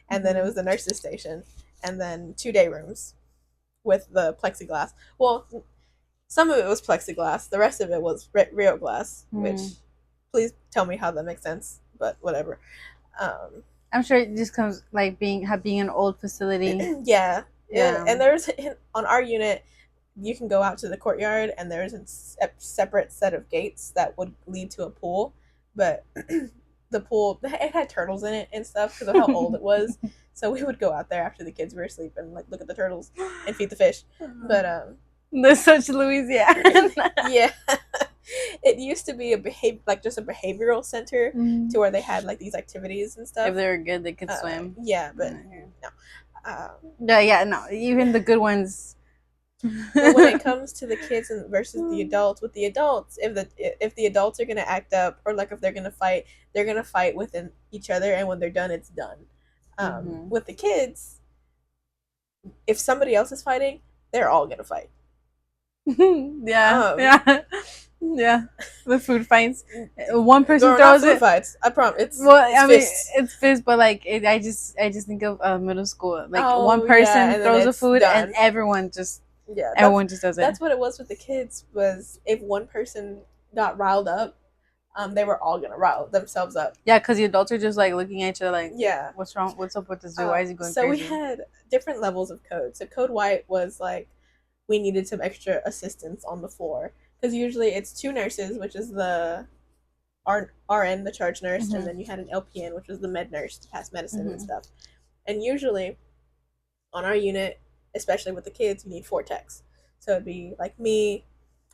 Speaker 2: and then it was the nurses' station, and then 2 day rooms with the plexiglass. Well, some of it was plexiglass. The rest of it was real glass, which please tell me how that makes sense, but whatever.
Speaker 1: I'm sure it just comes like being an old facility.
Speaker 2: Yeah. And there's on our unit, you can go out to the courtyard, and there's a separate set of gates that would lead to a pool, but the pool, it had turtles in it and stuff because of how old it was. So we would go out there after the kids were asleep and like look at the turtles and feed the fish. But
Speaker 1: there's such Louisiana.
Speaker 2: Yeah. It used to be just a behavioral center to where they had like these activities and stuff.
Speaker 1: If they were good, they could swim.
Speaker 2: Yeah, but
Speaker 1: no. No. Even the good ones.
Speaker 2: But when it comes to the kids versus the adults, with the adults, if the adults are gonna act up or like if they're gonna fight within each other, and when they're done, it's done. With the kids, if somebody else is fighting, they're all gonna fight.
Speaker 1: Yeah. The food fights. One person
Speaker 2: throws it. Fights. I promise.
Speaker 1: It's fists, but like I just think of middle school. Like one person throws the food, done. And everyone just does it.
Speaker 2: That's what it was with the kids. Was if one person got riled up, they were all gonna rile themselves up.
Speaker 1: Yeah, because the adults are just like looking at each other like,
Speaker 2: yeah,
Speaker 1: what's wrong? What's up with this dude? Why is he going
Speaker 2: so
Speaker 1: crazy?
Speaker 2: So we had different levels of code. So code white was like we needed some extra assistance on the floor because usually it's 2 nurses, which is the RN, the charge nurse, and then you had an LPN, which was the med nurse to pass medicine and stuff. And usually on our unit, especially with the kids, you need 4 techs. So it'd be like me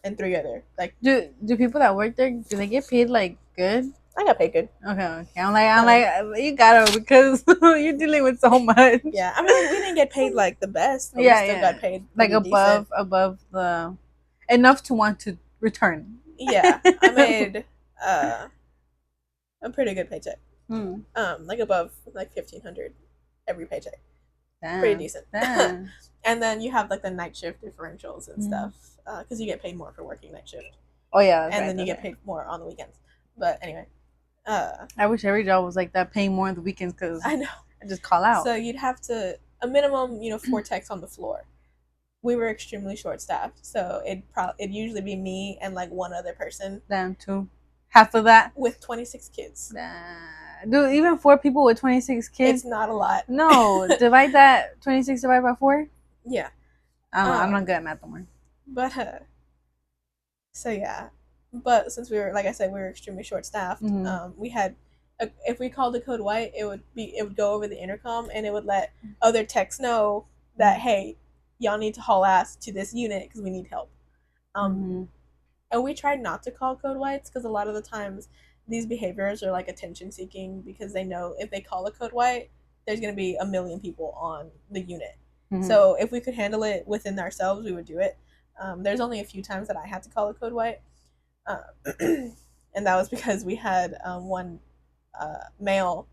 Speaker 2: and 3 other. Like
Speaker 1: do people that work there, do they get paid like good?
Speaker 2: I got paid good.
Speaker 1: Okay. I'm like you gotta, because you're dealing with so much.
Speaker 2: Yeah, I mean we didn't get paid like the best, but we still got paid
Speaker 1: like above the enough to want to return.
Speaker 2: Yeah, I made a pretty good paycheck. Like above like $1,500 every paycheck. Damn. Pretty decent. And then you have like the night shift differentials and stuff because you get paid more for working night shift.
Speaker 1: Oh yeah,
Speaker 2: and then you get paid more on the weekends. But anyway,
Speaker 1: I wish every job was like that, paying more on the weekends because
Speaker 2: I know
Speaker 1: I just call out.
Speaker 2: So you'd have to a minimum, 4 techs on the floor. We were extremely short staffed, so it'd usually be me and like one other person.
Speaker 1: Damn, 2, half of that
Speaker 2: with 26 kids.
Speaker 1: Dude, even 4 people with 26 kids.
Speaker 2: It's not a lot.
Speaker 1: No, divide that 26 divided by 4.
Speaker 2: Yeah,
Speaker 1: I'm not good at math anymore.
Speaker 2: But so yeah, but since we were, like I said, we were extremely short staffed. We had, if we called the code white, it would go over the intercom and it would let other techs know that hey, y'all need to haul ass to this unit because we need help. And we tried not to call code whites because a lot of the times these behaviors are like attention seeking because they know if they call a code white, there's going to be a million people on the unit. So if we could handle it within ourselves, we would do it. There's only a few times that I had to call a code white. And that was because we had one male,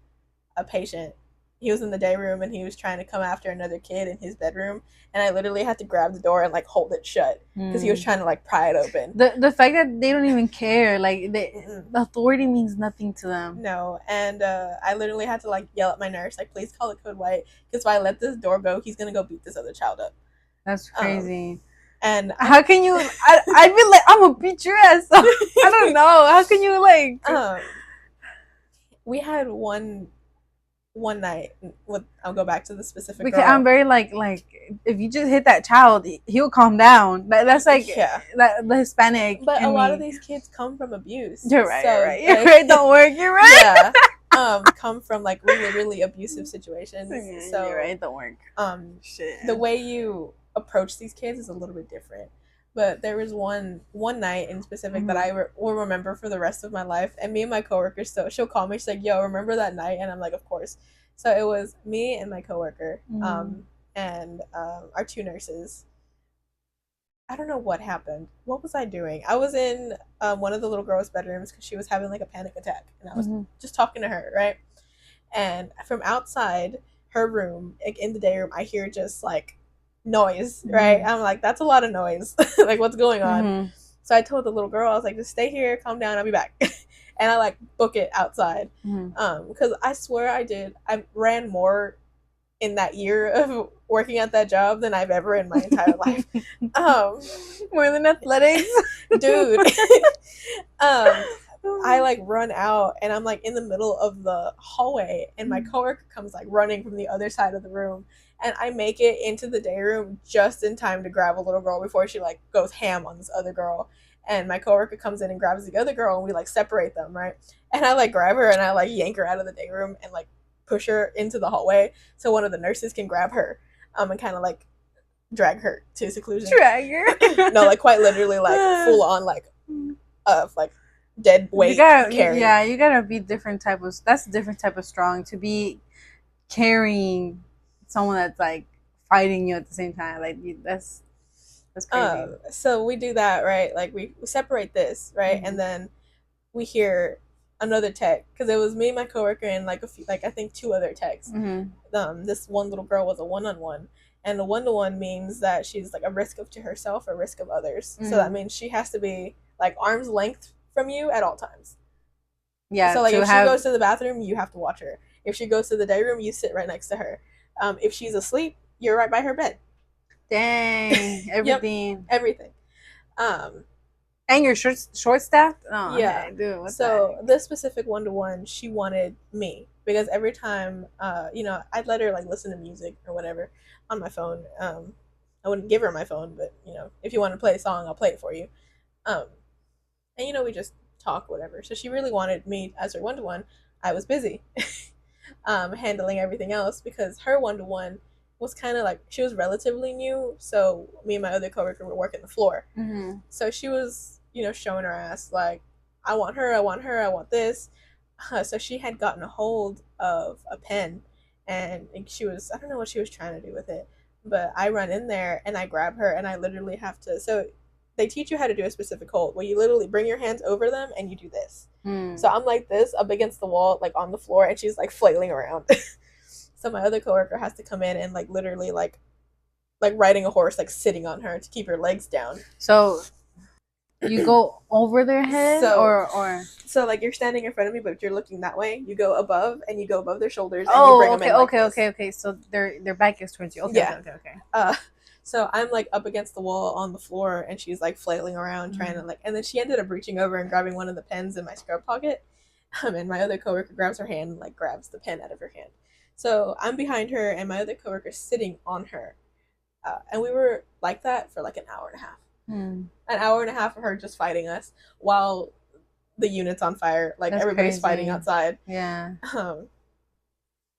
Speaker 2: a patient he was in the day room and he was trying to come after another kid in his bedroom, and I literally had to grab the door and like hold it shut because he was trying to like pry it open.
Speaker 1: The fact that they don't even care, like the authority means nothing to them.
Speaker 2: No, and I literally had to like yell at my nurse, like, please call it code white, because if I let this door go, he's gonna go beat this other child up.
Speaker 1: That's crazy.
Speaker 2: And
Speaker 1: how can you? I feel like I'm gonna beat your ass. I don't know. How can you like?
Speaker 2: We had one night. I'll go back to the specific.
Speaker 1: Because girl. I'm very like if you just hit that child, he'll calm down. That's like the Hispanic.
Speaker 2: But a lot of these kids come from abuse.
Speaker 1: You're right. So, you're right. You're right. Don't work. You're right.
Speaker 2: Yeah. Come from like really really abusive situations. So
Speaker 1: you're right. Don't work.
Speaker 2: The way you approach these kids is a little bit different. But there was one night in specific that I will remember for the rest of my life. And me and my coworker, so she'll call me. She's like, "Yo, remember that night?" And I'm like, "Of course." So it was me and my coworker, and our two nurses. I don't know what happened. What was I doing? I was in one of the little girls' bedrooms because she was having like a panic attack, and I was just talking to her, right? And from outside her room, like in the day room, I hear just like noise, right? I'm like, that's a lot of noise. Like, what's going on? So I told the little girl, I was like, just stay here, calm down, I'll be back. And I like book it outside. Because I swear I ran more in that year of working at that job than I've ever in my entire life.
Speaker 1: More than athletics.
Speaker 2: Dude. I like run out and I'm like in the middle of the hallway and my coworker comes like running from the other side of the room. And I make it into the day room just in time to grab a little girl before she like goes ham on this other girl. And my coworker comes in and grabs the other girl and we like separate them, right? And I like grab her and I like yank her out of the day room and like push her into the hallway so one of the nurses can grab her and kind of like drag her to seclusion.
Speaker 1: Drag her?
Speaker 2: No, like quite literally like full on like dead weight carrying.
Speaker 1: Yeah, you gotta be different type of. That's a different type of strong to be carrying someone that's like fighting you at the same time. Like that's crazy.
Speaker 2: So we do that, right? Like we separate this, right, and then we hear another tech because it was me, my coworker, and like a few, like I think two other techs. This one little girl was a 1-on-1, and the 1-to-1 means that she's like a risk to herself, a risk of others. So that means she has to be like arm's length from you at all times. Yeah. So like if she goes to the bathroom, you have to watch her. If she goes to the day room, you sit right next to her. If she's asleep, you're right by her bed.
Speaker 1: Dang, everything.
Speaker 2: Yep, everything.
Speaker 1: And you're short staffed? Oh,
Speaker 2: yeah.
Speaker 1: Okay, dude,
Speaker 2: so this specific 1-to-1, she wanted me because every time, I'd let her like listen to music or whatever on my phone. I wouldn't give her my phone, but if you want to play a song, I'll play it for you. And we just talk, whatever. So she really wanted me as her 1-to-1. I was busy handling everything else because her 1-to-1 was kind of like, she was relatively new. So me and my other coworker were working the floor. So she was, showing her ass like, I want her, I want this. So she had gotten a hold of a pen and she was, I don't know what she was trying to do with it, but I run in there and I grab her and I literally have to, so they teach you how to do a specific hold where you literally bring your hands over them and you do this. So I'm like this up against the wall, like on the floor, and she's like flailing around. So my other coworker has to come in and like literally like riding a horse, like sitting on her to keep her legs down.
Speaker 1: So you go over their head or
Speaker 2: so like you're standing in front of me, but if you're looking that way, you go above and you go above their shoulders. And you bring them in
Speaker 1: okay. So their back is towards you. Okay.
Speaker 2: So I'm like up against the wall on the floor and she's like flailing around trying to like, and then she ended up reaching over and grabbing one of the pens in my scrub pocket. And my other coworker grabs her hand and like grabs the pen out of her hand. So I'm behind her and my other coworker sitting on her. And we were like that for like an hour and a half. An hour and a half of her just fighting us while the unit's on fire. Like that's everybody's crazy. Fighting outside.
Speaker 1: Yeah.
Speaker 2: And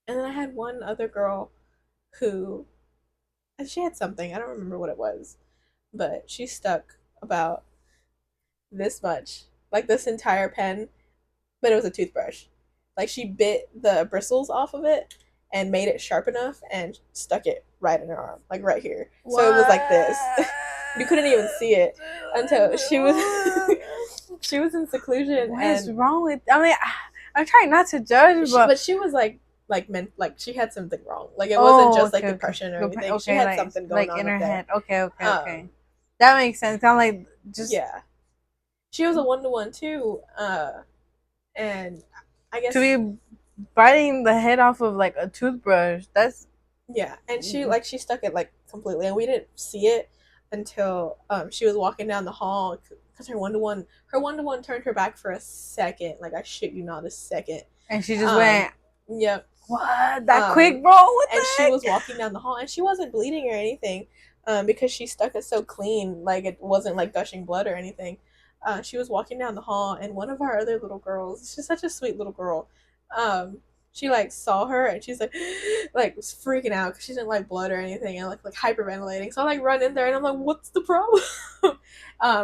Speaker 2: then I had one other girl who, she had something, I don't remember what it was, but she stuck about this much, like this entire pen, but it was a toothbrush. Like she bit the bristles off of it and made it sharp enough and stuck it right in her arm, like right here. What? So it was like this. You couldn't even see it until she was she was in seclusion.
Speaker 1: What is wrong with? I mean, I'm trying not to judge, but
Speaker 2: she was like like she had something wrong. Like it wasn't just like depression or anything.
Speaker 1: Okay,
Speaker 2: she had something going on
Speaker 1: in her
Speaker 2: up there.
Speaker 1: head. Okay. That makes sense. Kind of like just
Speaker 2: yeah. She was a 1-to-1 too, and I guess
Speaker 1: to be biting the head off of like a toothbrush. That's
Speaker 2: and she stuck it like completely, and we didn't see it until she was walking down the hall because her 1-to-1 turned her back for a second. Like I shit you not, a second.
Speaker 1: And she just went.
Speaker 2: Yep.
Speaker 1: What? That quick, bro? What
Speaker 2: and
Speaker 1: the
Speaker 2: she
Speaker 1: heck?
Speaker 2: was walking down the hall, and she wasn't bleeding or anything, because she stuck it so clean, like it wasn't like gushing blood or anything. She was walking down the hall, and one of our other little girls, she's such a sweet little girl, she like saw her, and she's like was freaking out because she didn't like blood or anything, and like hyperventilating. So I like run in there, and I'm like, "What's the problem?"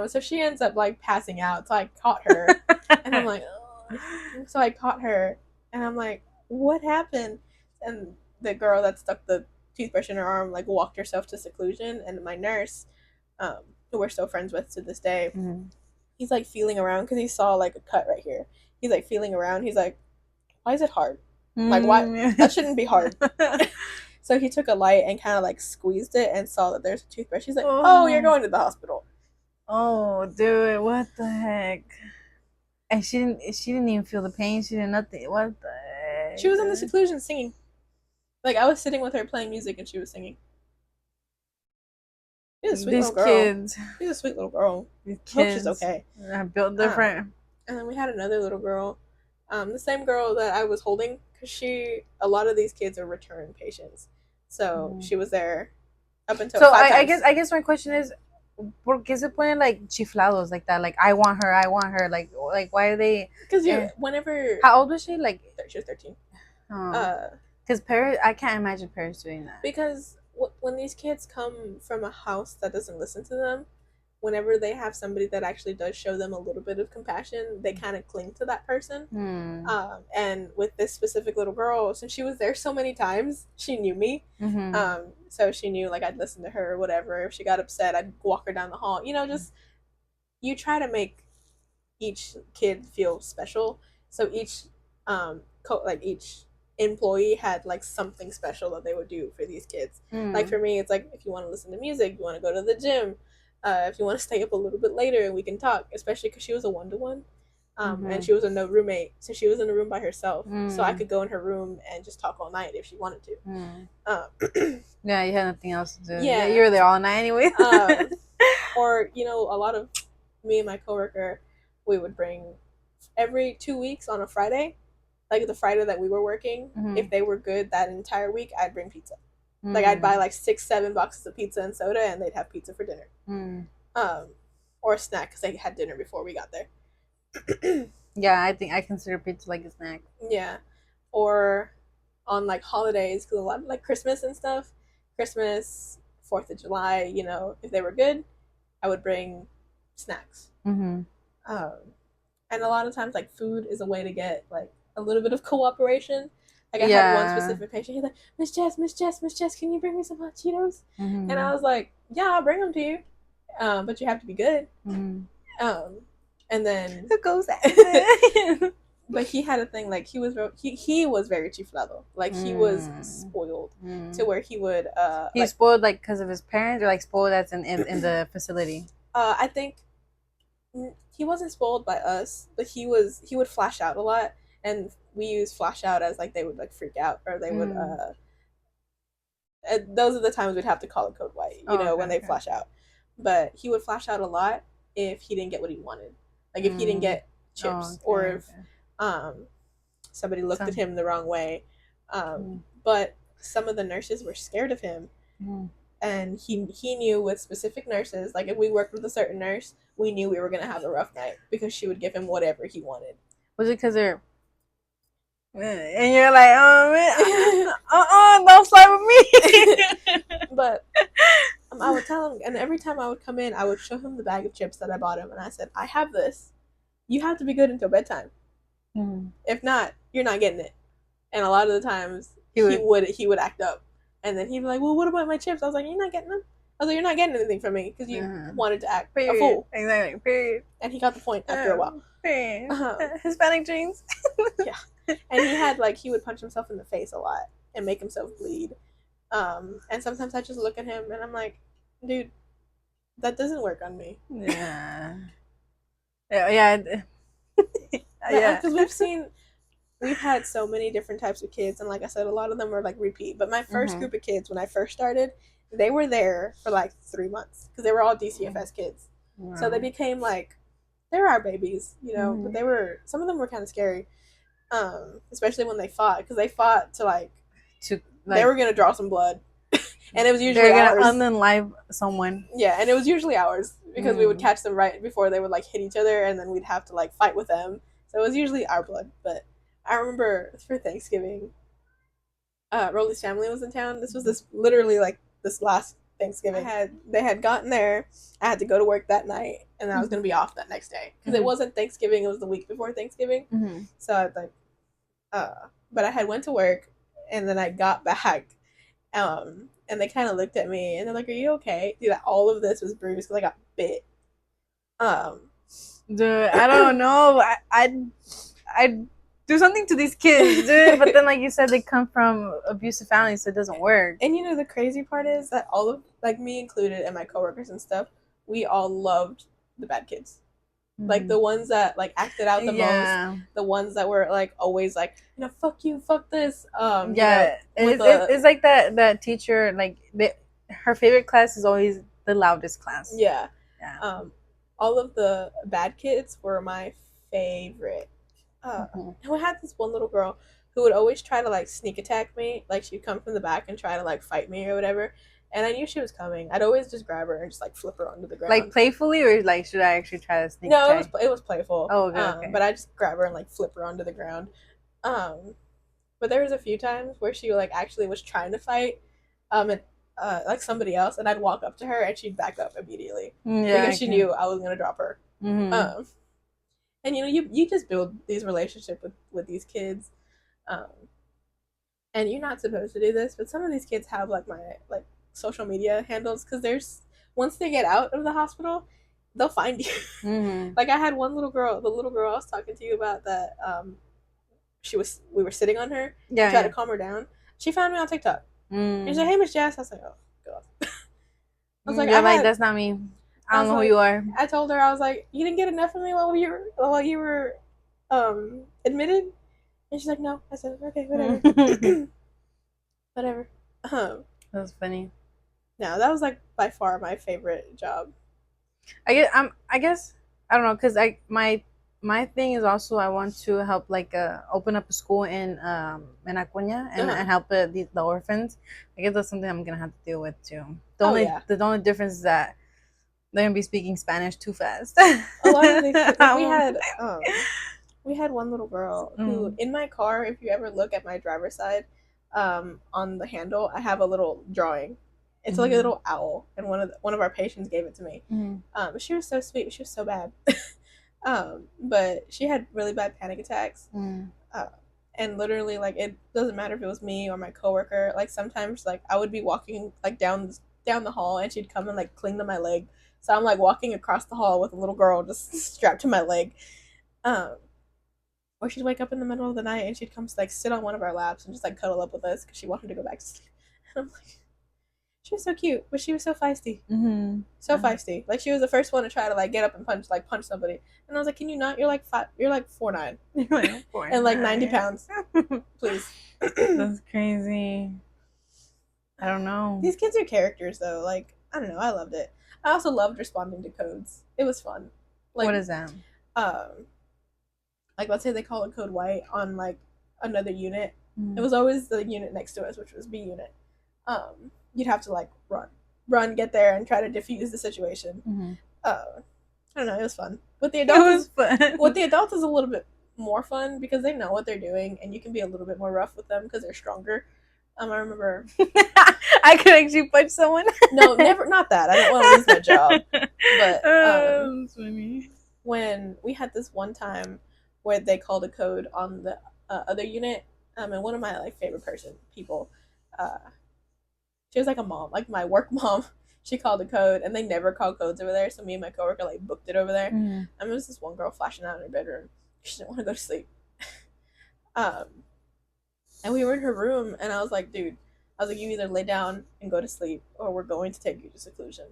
Speaker 2: So she ends up like passing out. So I caught her, and I'm like, ugh. So I caught her, and I'm like, "What happened?" And the girl that stuck the toothbrush in her arm like walked herself to seclusion, and my nurse, who we're still friends with to this day, he's like feeling around because he saw like a cut right here. He's like feeling around. He's like, "Why is it hard? Like why? That shouldn't be hard." So he took a light and kind of like squeezed it and saw that there's a toothbrush. He's like, "Oh, you're going to the hospital."
Speaker 1: Oh, dude, what the heck? And she didn't even feel the pain. She did nothing. What the heck?
Speaker 2: She was in the seclusion singing. Like I was sitting with her playing music and she was singing. She's a sweet little girl.
Speaker 1: Kids.
Speaker 2: She's a sweet little girl.
Speaker 1: These kids.
Speaker 2: Hope she's okay.
Speaker 1: Built different.
Speaker 2: And then we had another little girl, the same girl that I was holding, because a lot of these kids are return patients, so she was there up until. So
Speaker 1: I guess my question is, ¿por qué se ponen like chiflados like that? Like I want her. Like why are they?
Speaker 2: Because whenever.
Speaker 1: How old was she? Like
Speaker 2: she was 13.
Speaker 1: Because Paris, I can't imagine Paris doing that.
Speaker 2: Because when these kids come from a house that doesn't listen to them, whenever they have somebody that actually does show them a little bit of compassion, they kind of cling to that person. And with this specific little girl, since she was there so many times, she knew me. So she knew like I'd listen to her or whatever. If she got upset, I'd walk her down the hall. Just you try to make each kid feel special. So each each employee had like something special that they would do for these kids. Like for me, it's like if you want to listen to music, you want to go to the gym. If you want to stay up a little bit later and we can talk, especially because she was a 1-to-1, and she was a no roommate, so she was in a room by herself, so I could go in her room and just talk all night if she wanted to.
Speaker 1: Yeah, you had nothing else to do. Yeah, you were there all night anyway.
Speaker 2: Or a lot of me and my coworker, we would bring every 2 weeks on a Friday, like the Friday that we were working, if they were good that entire week, I'd bring pizza. Like I'd buy like 6-7 boxes of pizza and soda, and they'd have pizza for dinner, or a snack because they had dinner before we got there.
Speaker 1: Yeah, I think I consider pizza like a snack.
Speaker 2: Yeah, or on like holidays, because a lot of like Christmas and stuff, Christmas, 4th of July, if they were good, I would bring snacks. And a lot of times like food is a way to get like a little bit of cooperation. Like I had one specific patient. He's like, Miss Jess, can you bring me some hot Cheetos? And I was like, yeah, I'll bring them to you, but you have to be good. And then
Speaker 1: who goes that?
Speaker 2: But he had a thing like he was very chiflado. Like he was spoiled to where he would
Speaker 1: he's spoiled like because of his parents, or like spoiled that's in the facility.
Speaker 2: I think he wasn't spoiled by us, but he would flash out a lot, and we use flash out as like they would like freak out, or they would those are the times we'd have to call it code white, when they flash out. But he would flash out a lot if he didn't get what he wanted, like if he didn't get chips, or if somebody looked at him the wrong way. But some of the nurses were scared of him, and he knew with specific nurses, like if we worked with a certain nurse, we knew we were gonna have a rough night because she would give him whatever he wanted.
Speaker 1: Was it because they're and you're like, don't slide with me?
Speaker 2: But I would tell him, and every time I would come in, I would show him the bag of chips that I bought him, and I said, I have this. You have to be good until bedtime. If not, you're not getting it. And a lot of the times he would act up, and then he'd be like, well, what about my chips? I was like, you're not getting them. I was like, you're not getting anything from me because you wanted to act a fool.
Speaker 1: Exactly. Period.
Speaker 2: And he got the point after a while.
Speaker 1: Hispanic dreams.
Speaker 2: Yeah. And he would punch himself in the face a lot and make himself bleed. And sometimes I just look at him and I'm like, dude, that doesn't work on me.
Speaker 1: Yeah. Yeah.
Speaker 2: Yeah. Because we've had so many different types of kids, and like I said, a lot of them were like repeat. But my 1st group of kids, when I first started, they were there for like 3 months because they were all DCFS kids. Wow. So they became like, they're our babies, you know. But some of them were kind of scary, especially when they fought, because they fought to they were gonna draw some blood, and it was usually
Speaker 1: they're gonna unalive someone.
Speaker 2: Yeah, and it was usually ours because we would catch them right before they would like hit each other, and then we'd have to like fight with them. So it was usually our blood. But I remember for Thanksgiving, Rolly's family was in town. This was literally like this last Thanksgiving. They had gotten there. I had to go to work that night, and I was gonna be off that next day because it wasn't Thanksgiving. It was the week before Thanksgiving. So I was like, but I had went to work, and then I got back, and they kind of looked at me, and they're like, "Are you okay?" Dude, all of this was bruised because I got bit.
Speaker 1: Dude, I don't know. I do something to these kids, dude. But then, like you said, they come from abusive families, so it doesn't work.
Speaker 2: And you know, the crazy part is that all of, like, me included and my coworkers and stuff, we all loved the bad kids. Like the ones that like acted out the most, the ones that were like always like, you know, fuck you, fuck this.
Speaker 1: It's like that teacher, like her favorite class is always the loudest class.
Speaker 2: Yeah. All of the bad kids were my favorite. And we had this one little girl who would always try to like sneak attack me. Like she'd come from the back and try to like fight me or whatever. And I knew she was coming. I'd always just grab her and just like flip her onto the ground.
Speaker 1: Like playfully, or like should I actually try to sneak attack?
Speaker 2: No, it was playful.
Speaker 1: Oh, okay.
Speaker 2: But I just grab her and like flip her onto the ground. But there was a few times where she like actually was trying to fight, and like somebody else, and I'd walk up to her and she'd back up immediately because she knew I was gonna drop her. And you know, you just build these relationships with these kids, and you're not supposed to do this, but some of these kids have like my like social media handles because once they get out of the hospital, they'll find you. Like I had one little girl, the little girl I was talking to you about that. We were sitting on her, to try to calm her down. She found me on TikTok. And she's like, "Hey, Miss Jess." I was like, "Oh God." I
Speaker 1: was like, "That's not me. I don't know who you are."
Speaker 2: I told her, I was like, "You didn't get enough of me while you were admitted?" And she's like, "No." I said, "Okay, whatever." Whatever.
Speaker 1: That was funny.
Speaker 2: No, that was like by far my favorite job.
Speaker 1: I guess I don't know, because my thing is also I want to help like open up a school in Acuña and help the orphans. I guess that's something I'm gonna have to deal with too. The only difference is that they're gonna be speaking Spanish too fast.
Speaker 2: A lot of these, we had one little girl who in my car, if you ever look at my driver's side, on the handle, I have a little drawing. It's like a little owl, and one of our patients gave it to me. She was so sweet. She was so bad. But she had really bad panic attacks. And literally, like, it doesn't matter if it was me or my coworker. Like, sometimes, like, I would be walking, like, down the hall, and she'd come and, like, cling to my leg. So I'm, like, walking across the hall with a little girl just strapped to my leg. Or she'd wake up in the middle of the night, and she'd come, like, sit on one of our laps and just, like, cuddle up with us because she wanted to go back to sleep. And I'm like... She was so cute, but she was so feisty. So feisty. Like, she was the first one to try to, like, get up and punch somebody. And I was like, can you not? You're like 4'9". You're like 4'9". And like 90 pounds. Please.
Speaker 1: That's crazy. I don't know.
Speaker 2: These kids are characters, though. Like, I don't know. I loved it. I also loved responding to codes. It was fun. Like,
Speaker 1: what is that?
Speaker 2: Like, let's say they call it code white on, like, another unit. It was always the unit next to us, which was B unit. You'd have to like run, get there, and try to defuse the situation. I don't know, it was fun. With the adults, with the adults is a little bit more fun because they know what they're doing, and you can be a little bit more rough with them because they're stronger. I remember
Speaker 1: I could actually punch someone.
Speaker 2: No, never, not that. I don't want to lose my job. But
Speaker 1: that's funny.
Speaker 2: When we had this one time where they called a code on the other unit, and one of my like favorite people. She was like a mom, like my work mom. She called a code, and they never call codes over there. So me and my coworker like booked it over there. And there was this one girl flashing out in her bedroom. She didn't want to go to sleep. Um, and we were in her room, and I was like, dude, I was like, you either lay down and go to sleep, or we're going to take you to seclusion.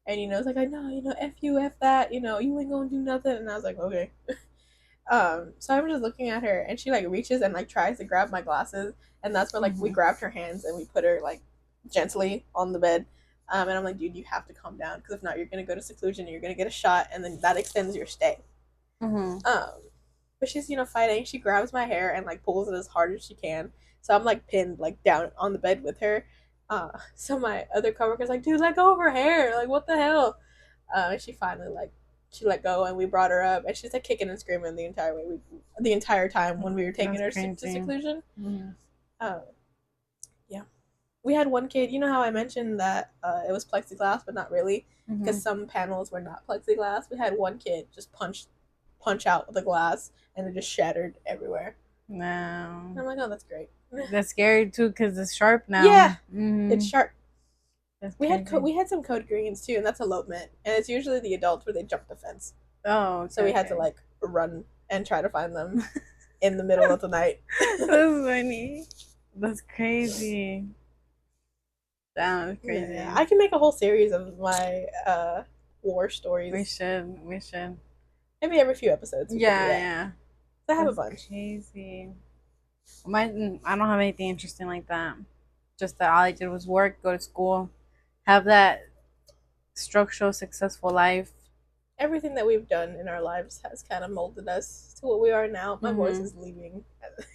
Speaker 2: And it's like, I know, f you, f that, you ain't gonna do nothing. And I was like, okay. So I'm just looking at her, and she like reaches and like tries to grab my glasses, and that's where like we grabbed her hands and we put her like gently on the bed. And I'm like, dude, you have to calm down, because if not, you're gonna go to seclusion, and you're gonna get a shot, and then that extends your stay. But she's fighting. She grabs my hair and like pulls it as hard as she can. So I'm like pinned like down on the bed with her. So my other coworker's like, dude, let go of her hair. Like, what the hell? And she finally like she let go, and we brought her up, and she's like kicking and screaming the entire time when we were taking her to seclusion. Uh, yeah, we had one kid. You know how I mentioned that it was plexiglass, but not really, because some panels were not plexiglass. We had one kid just punch out the glass, and it just shattered everywhere.
Speaker 1: No.
Speaker 2: And I'm like, oh, that's great.
Speaker 1: That's scary too, because it's sharp now.
Speaker 2: Yeah, it's sharp. We had some code greens too, and that's elopement, and it's usually the adults where they jump the fence.
Speaker 1: Oh, okay,
Speaker 2: so we had to like run and try to find them in the middle of the night.
Speaker 1: That's funny. That's crazy. That's crazy.
Speaker 2: Yeah, I can make a whole series of my war stories.
Speaker 1: We should.
Speaker 2: Maybe every few episodes.
Speaker 1: Yeah.
Speaker 2: I have a bunch.
Speaker 1: Crazy. I don't have anything interesting like that. Just that all I did was work, go to school, have that structural, successful life.
Speaker 2: Everything that we've done in our lives has kind of molded us to what we are now. My voice is leaving.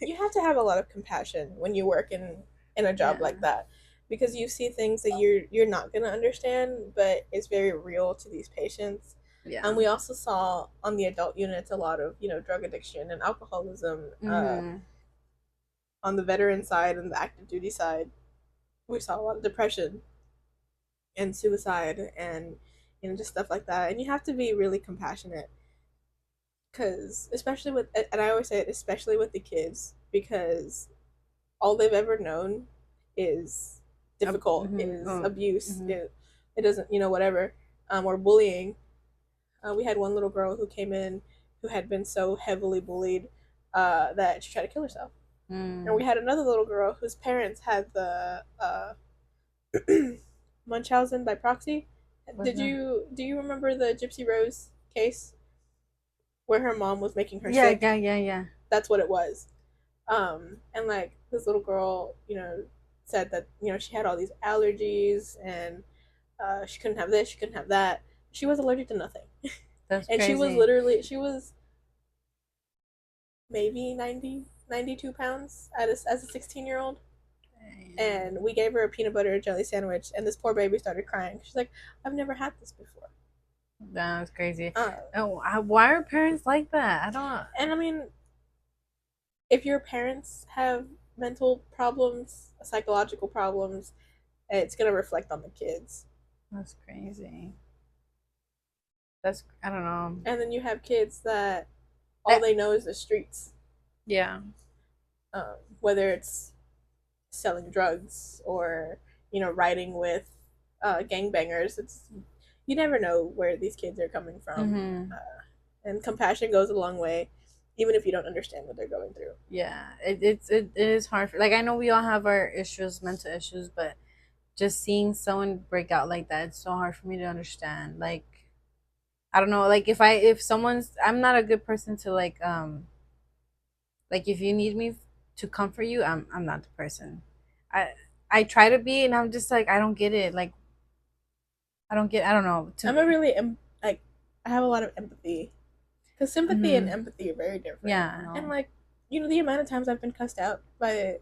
Speaker 2: You have to have a lot of compassion when you work in a job like that, because you see things that you're not going to understand, but it's very real to these patients. Yeah. And we also saw on the adult units a lot of drug addiction and alcoholism. On the veteran side and the active duty side, we saw a lot of depression and suicide and just stuff like that. And you have to be really compassionate, because especially with, and I always say it, especially with the kids, because all they've ever known is difficult, is abuse. It doesn't, whatever, or bullying. We had one little girl who came in who had been so heavily bullied that she tried to kill herself. And we had another little girl whose parents had the Munchausen by proxy. Do you remember the Gypsy Rose case where her mom was making her sick?
Speaker 1: Yeah.
Speaker 2: That's what it was. And like this little girl, said that she had all these allergies, and she couldn't have this, she couldn't have that. She was allergic to nothing.
Speaker 1: That's
Speaker 2: and
Speaker 1: crazy.
Speaker 2: she was maybe 92 pounds as a 16-year-old. And we gave her a peanut butter and jelly sandwich, and this poor baby started crying. She's like, I've never had this before.
Speaker 1: That's crazy. Why are parents like that? I don't.
Speaker 2: And I mean, if your parents have mental problems, psychological problems, it's going to reflect on the kids.
Speaker 1: That's crazy. I don't know.
Speaker 2: And then you have kids that all they know is the streets.
Speaker 1: Yeah.
Speaker 2: Whether it's selling drugs or riding with gangbangers, you never know where these kids are coming from. And compassion goes a long way, even if you don't understand what they're going through.
Speaker 1: Yeah, it is hard like, I know we all have our issues, mental issues, but just seeing someone break out like that, it's so hard for me to understand. Like, I don't know, like if someone's, I'm not a good person to like if you need me to comfort you, I'm not the person. I try to be, and I'm just like, I don't get it. Like, I don't know.
Speaker 2: I'm a really I have a lot of empathy, because sympathy and empathy are very different.
Speaker 1: Yeah.
Speaker 2: And like, the amount of times I've been cussed out by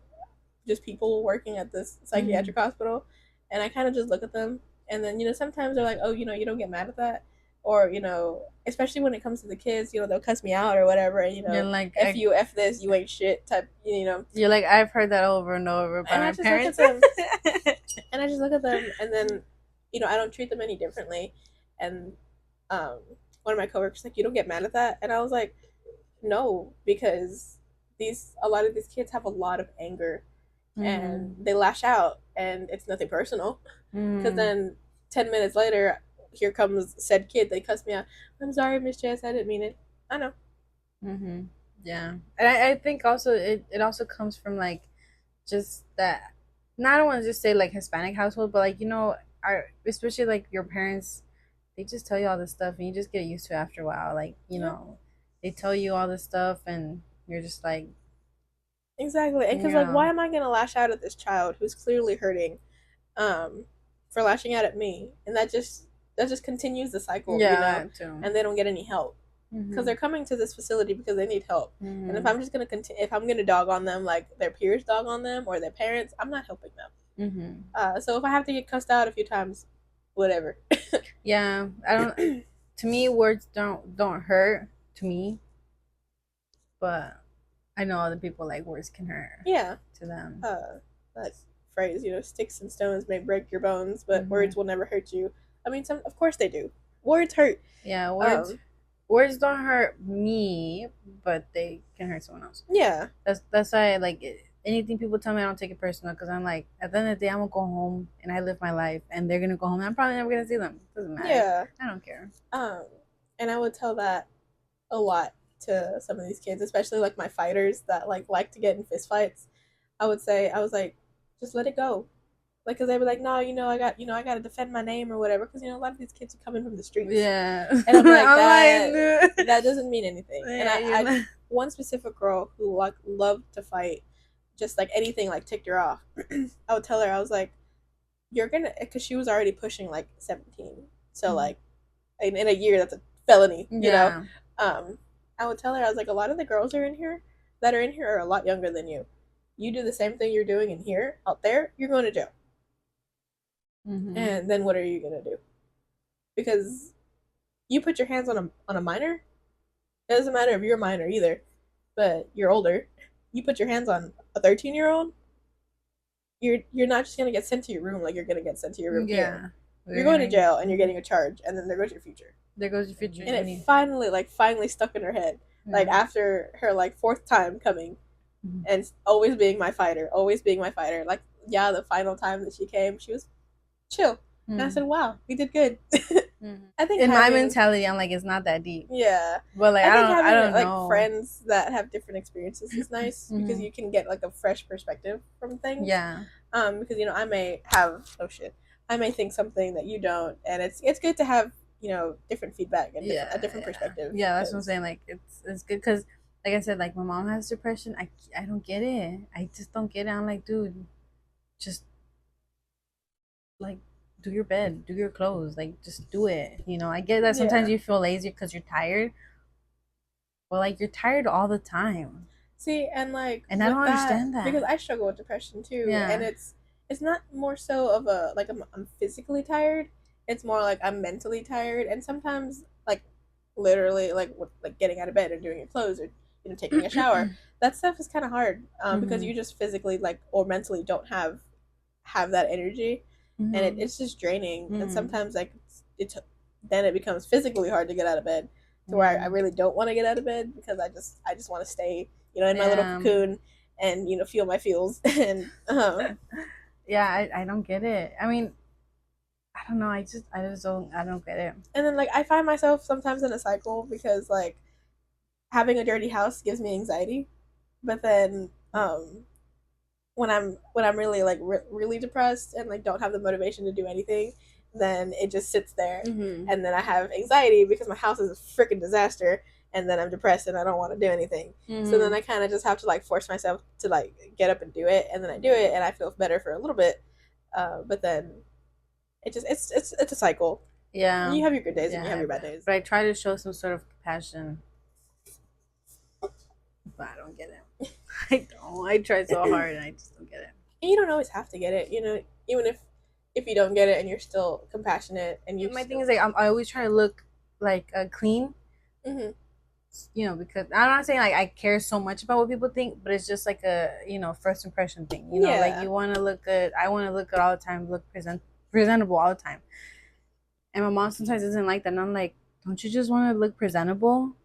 Speaker 2: just people working at this psychiatric hospital, and I kind of just look at them, and then sometimes they're like, oh, you don't get mad at that, or especially when it comes to the kids, they'll cuss me out or whatever, and you're like, F this, you ain't shit type,
Speaker 1: You're like, I've heard that over and over by my parents.
Speaker 2: And I just look at them, and then I don't treat them any differently. And one of my coworkers like, you don't get mad at that? And I was like, no, because a lot of these kids have a lot of anger, and they lash out, and it's nothing personal, because then 10 minutes later, here comes said kid, they cuss me out. I'm sorry, Miss Jess, I didn't mean it. I know.
Speaker 1: Yeah, and I think also it also comes from like just that. Not I don't want to just say like Hispanic household, but like our especially like your parents, they just tell you all this stuff and you just get used to it after a while. Like
Speaker 2: Yeah,
Speaker 1: they tell you all this stuff and you're just like
Speaker 2: exactly. And because, like, why am I going to lash out at this child who's clearly hurting um, for lashing out at me? And that just continues the cycle,
Speaker 1: yeah, that too.
Speaker 2: and they don't get any help. Because they're coming to this facility because they need help. And if I'm just gonna continue, if I'm gonna dog on them like their peers dog on them or their parents, I'm not helping them. So if I have to get cussed out a few times, whatever.
Speaker 1: Yeah, I don't. To me, words don't hurt to me, but I know other people like words can hurt.
Speaker 2: Yeah.
Speaker 1: To them.
Speaker 2: That phrase, sticks and stones may break your bones, but words will never hurt you. I mean, of course they do. Words hurt.
Speaker 1: Yeah, words don't hurt me, but they can hurt someone else.
Speaker 2: Yeah.
Speaker 1: That's why anything people tell me, I don't take it personal because I'm like, at the end of the day, I'm gonna go home and I live my life, and they're gonna go home. And I'm probably never gonna see them. Doesn't matter.
Speaker 2: Yeah.
Speaker 1: I don't care.
Speaker 2: And I would tell that a lot to some of these kids, especially like my fighters that like to get in fist fights. I was like, just let it go. Like, because they were like, no, I got to defend my name or whatever. Because, a lot of these kids are coming from the streets.
Speaker 1: Yeah.
Speaker 2: And I'm like, that doesn't mean anything.
Speaker 1: Yeah,
Speaker 2: and I one specific girl who, like, loved to fight, just, like, anything, like, ticked her off. I would tell her, I was like, you're going to, because she was already pushing, like, 17. So, like, in a year, that's a felony, you know? I would tell her, I was like, a lot of the girls that are in here are a lot younger than you. You do the same thing you're doing in here, out there, you're going to jail. And then what are you gonna do? Because you put your hands on a minor. It doesn't matter if you're a minor either, but you're older. You put your hands on a 13-year-old. You're not just gonna get sent to your room like you're gonna get sent to your room here. You're going to jail and you're getting a charge, and then there goes your future.
Speaker 1: There goes your future.
Speaker 2: And it finally stuck in her head. Like after her fourth time coming, and always being my fighter. Like, yeah, the final time that she came, she was chill. And I said, wow, we did good.
Speaker 1: I think in my mentality, I'm like, it's not that deep. Yeah. But like, I don't know.
Speaker 2: Friends that have different experiences is nice because you can get like a fresh perspective from things. Yeah. Because I may I may think something that you don't, and it's good to have different feedback and a different perspective.
Speaker 1: Yeah, that's what I'm saying. Like, it's good because, like I said, like my mom has depression. I don't get it. I just don't get it. I'm like, dude, just like do your bed, do your clothes, like just do it. I get that sometimes you feel lazy because you're tired, but like you're tired all the time.
Speaker 2: See, and
Speaker 1: I don't understand that
Speaker 2: because I struggle with depression too. Yeah. And it's not more so of a like I'm physically tired. It's more like I'm mentally tired, and sometimes like literally like getting out of bed and doing your clothes or taking a shower. That stuff is kind of hard because you just physically or mentally don't have that energy. And it's just draining. And sometimes then it becomes physically hard to get out of bed to where I really don't want to get out of bed because I just want to stay in my little cocoon and feel my feels. And
Speaker 1: yeah, I don't get it. I mean, I don't know, I just don't get it.
Speaker 2: And then I find myself sometimes in a cycle because having a dirty house gives me anxiety, but then when I'm really really depressed and don't have the motivation to do anything, then it just sits there. And then I have anxiety because my house is a freaking disaster, and then I'm depressed and I don't want to do anything. So then I kind of just have to force myself to get up and do it, and then I do it and I feel better for a little bit, but then it's a cycle. Yeah, you have your good days and you have your bad days.
Speaker 1: But I try to show some sort of compassion, but I don't get it. I don't. I try so hard and I just don't get it.
Speaker 2: And you don't always have to get it, even if you don't get it and you're still compassionate and you.
Speaker 1: My thing is I always try to look clean. Because I'm not saying I care so much about what people think, but it's just like a first impression thing. Like you want to look good. I want to look good all the time, look presentable all the time. And my mom sometimes doesn't like that, and I'm like, don't you just want to look presentable?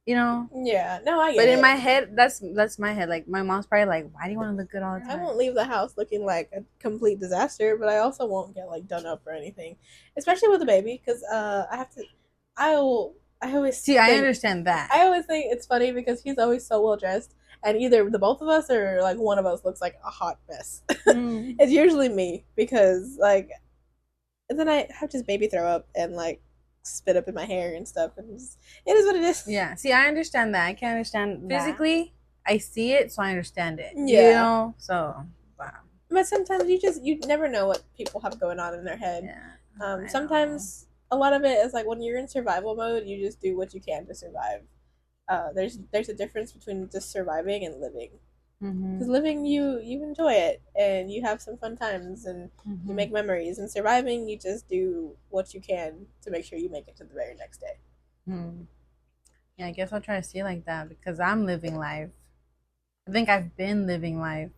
Speaker 2: Yeah, no, I get it.
Speaker 1: But in my head, that's my head. Like my mom's probably like, why do you want to look good all the time?
Speaker 2: I won't leave the house looking like a complete disaster, but I also won't get done up or anything, especially with a baby, because I will I always
Speaker 1: See, I
Speaker 2: think
Speaker 1: understand that.
Speaker 2: I always think it's funny because he's always so well dressed, and either the both of us or like one of us looks like a hot mess. It's usually me because like, and then I have just baby throw up and like spit up in my hair and stuff, and it is what it is.
Speaker 1: Yeah. See, I understand that. I can understand physically. I see it, so I understand it.
Speaker 2: Yeah.
Speaker 1: You know. So, wow.
Speaker 2: But sometimes you never know what people have going on in their head.
Speaker 1: Yeah.
Speaker 2: Sometimes a lot of it is like when you're in survival mode, you just do what you can to survive. There's a difference between just surviving and living. Because living, you enjoy it and you have some fun times and you make memories. And surviving, you just do what you can to make sure you make it to the very next day.
Speaker 1: Yeah, I guess I'll try to see it like that because I'm living life. I think I've been living life.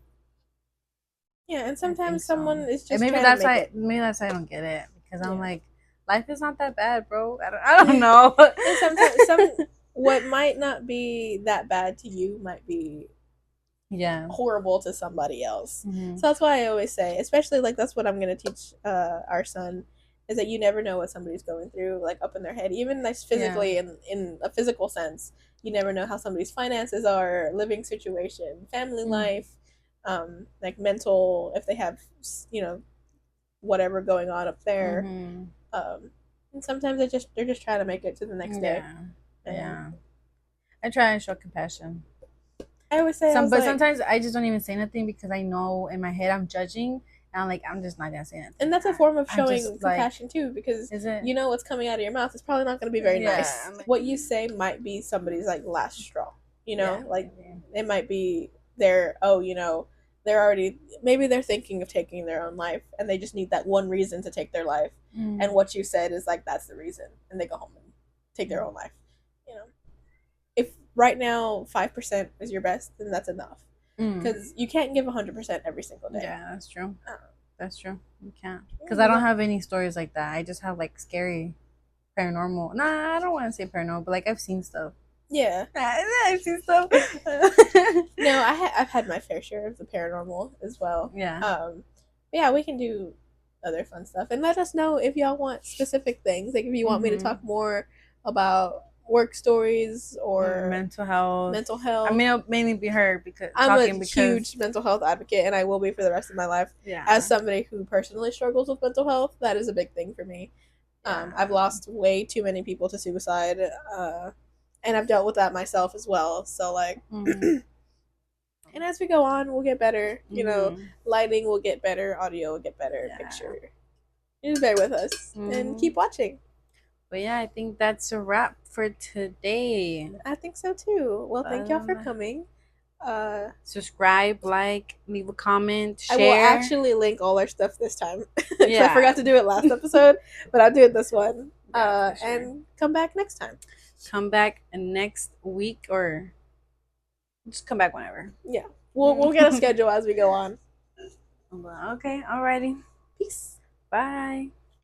Speaker 2: Yeah, and sometimes someone is just
Speaker 1: and maybe
Speaker 2: trying
Speaker 1: that's
Speaker 2: to make
Speaker 1: why
Speaker 2: it.
Speaker 1: maybe that's why I don't get it because I'm like, life is not that bad, bro. I don't know.
Speaker 2: And sometimes what might not be that bad to you might be horrible to somebody else. So that's why I always say, especially like that's what I'm gonna teach our son, is that you never know what somebody's going through, like up in their head, even like physically in a physical sense. You never know how somebody's finances are, living situation, family life, like mental, if they have whatever going on up there. And sometimes they're just trying to make it to the next day.
Speaker 1: Yeah. I try and show compassion.
Speaker 2: I always say,
Speaker 1: but sometimes I just don't even say nothing because I know in my head I'm judging, and I'm just not gonna say anything.
Speaker 2: And that's a form of showing compassion too, because you know what's coming out of your mouth is probably not going to be very nice. What you say might be somebody's like last straw. You know, like it might be they're already, maybe they're thinking of taking their own life, and they just need that one reason to take their life. And what you said is like that's the reason, and they go home and take their own life. You know, if right now 5% is your best, then that's enough. Because you can't give 100% every single day.
Speaker 1: Yeah, that's true. That's true. You can't. Because I don't have any stories like that. I just have like scary paranormal. Nah, I don't want to say paranormal, but like I've seen stuff.
Speaker 2: Yeah,
Speaker 1: I've seen stuff.
Speaker 2: No, I've had my fair share of the paranormal as well.
Speaker 1: Yeah.
Speaker 2: Yeah, we can do other fun stuff, and let us know if y'all want specific things. Like if you want me to talk more about work stories or
Speaker 1: mental health. I mean, it'll mainly be her because
Speaker 2: I'm a huge mental health advocate, and I will be for the rest of my life.
Speaker 1: Yeah.
Speaker 2: As somebody who personally struggles with mental health, that is a big thing for me. I've lost way too many people to suicide, and I've dealt with that myself as well. So like, and as we go on, we'll get better. You know, lighting will get better, audio will get better, picture. Just bear with us and keep watching.
Speaker 1: But yeah, I think that's a wrap for today.
Speaker 2: I think so too. Well, thank y'all for coming.
Speaker 1: Subscribe, like, leave a comment, share.
Speaker 2: I will actually link all our stuff this time. I forgot to do it last episode, but I'll do it this one. Sure. And come back next time.
Speaker 1: Come back next week, or just come back whenever.
Speaker 2: Yeah, we'll get a schedule as we go on.
Speaker 1: Okay, alrighty.
Speaker 2: Peace.
Speaker 1: Bye.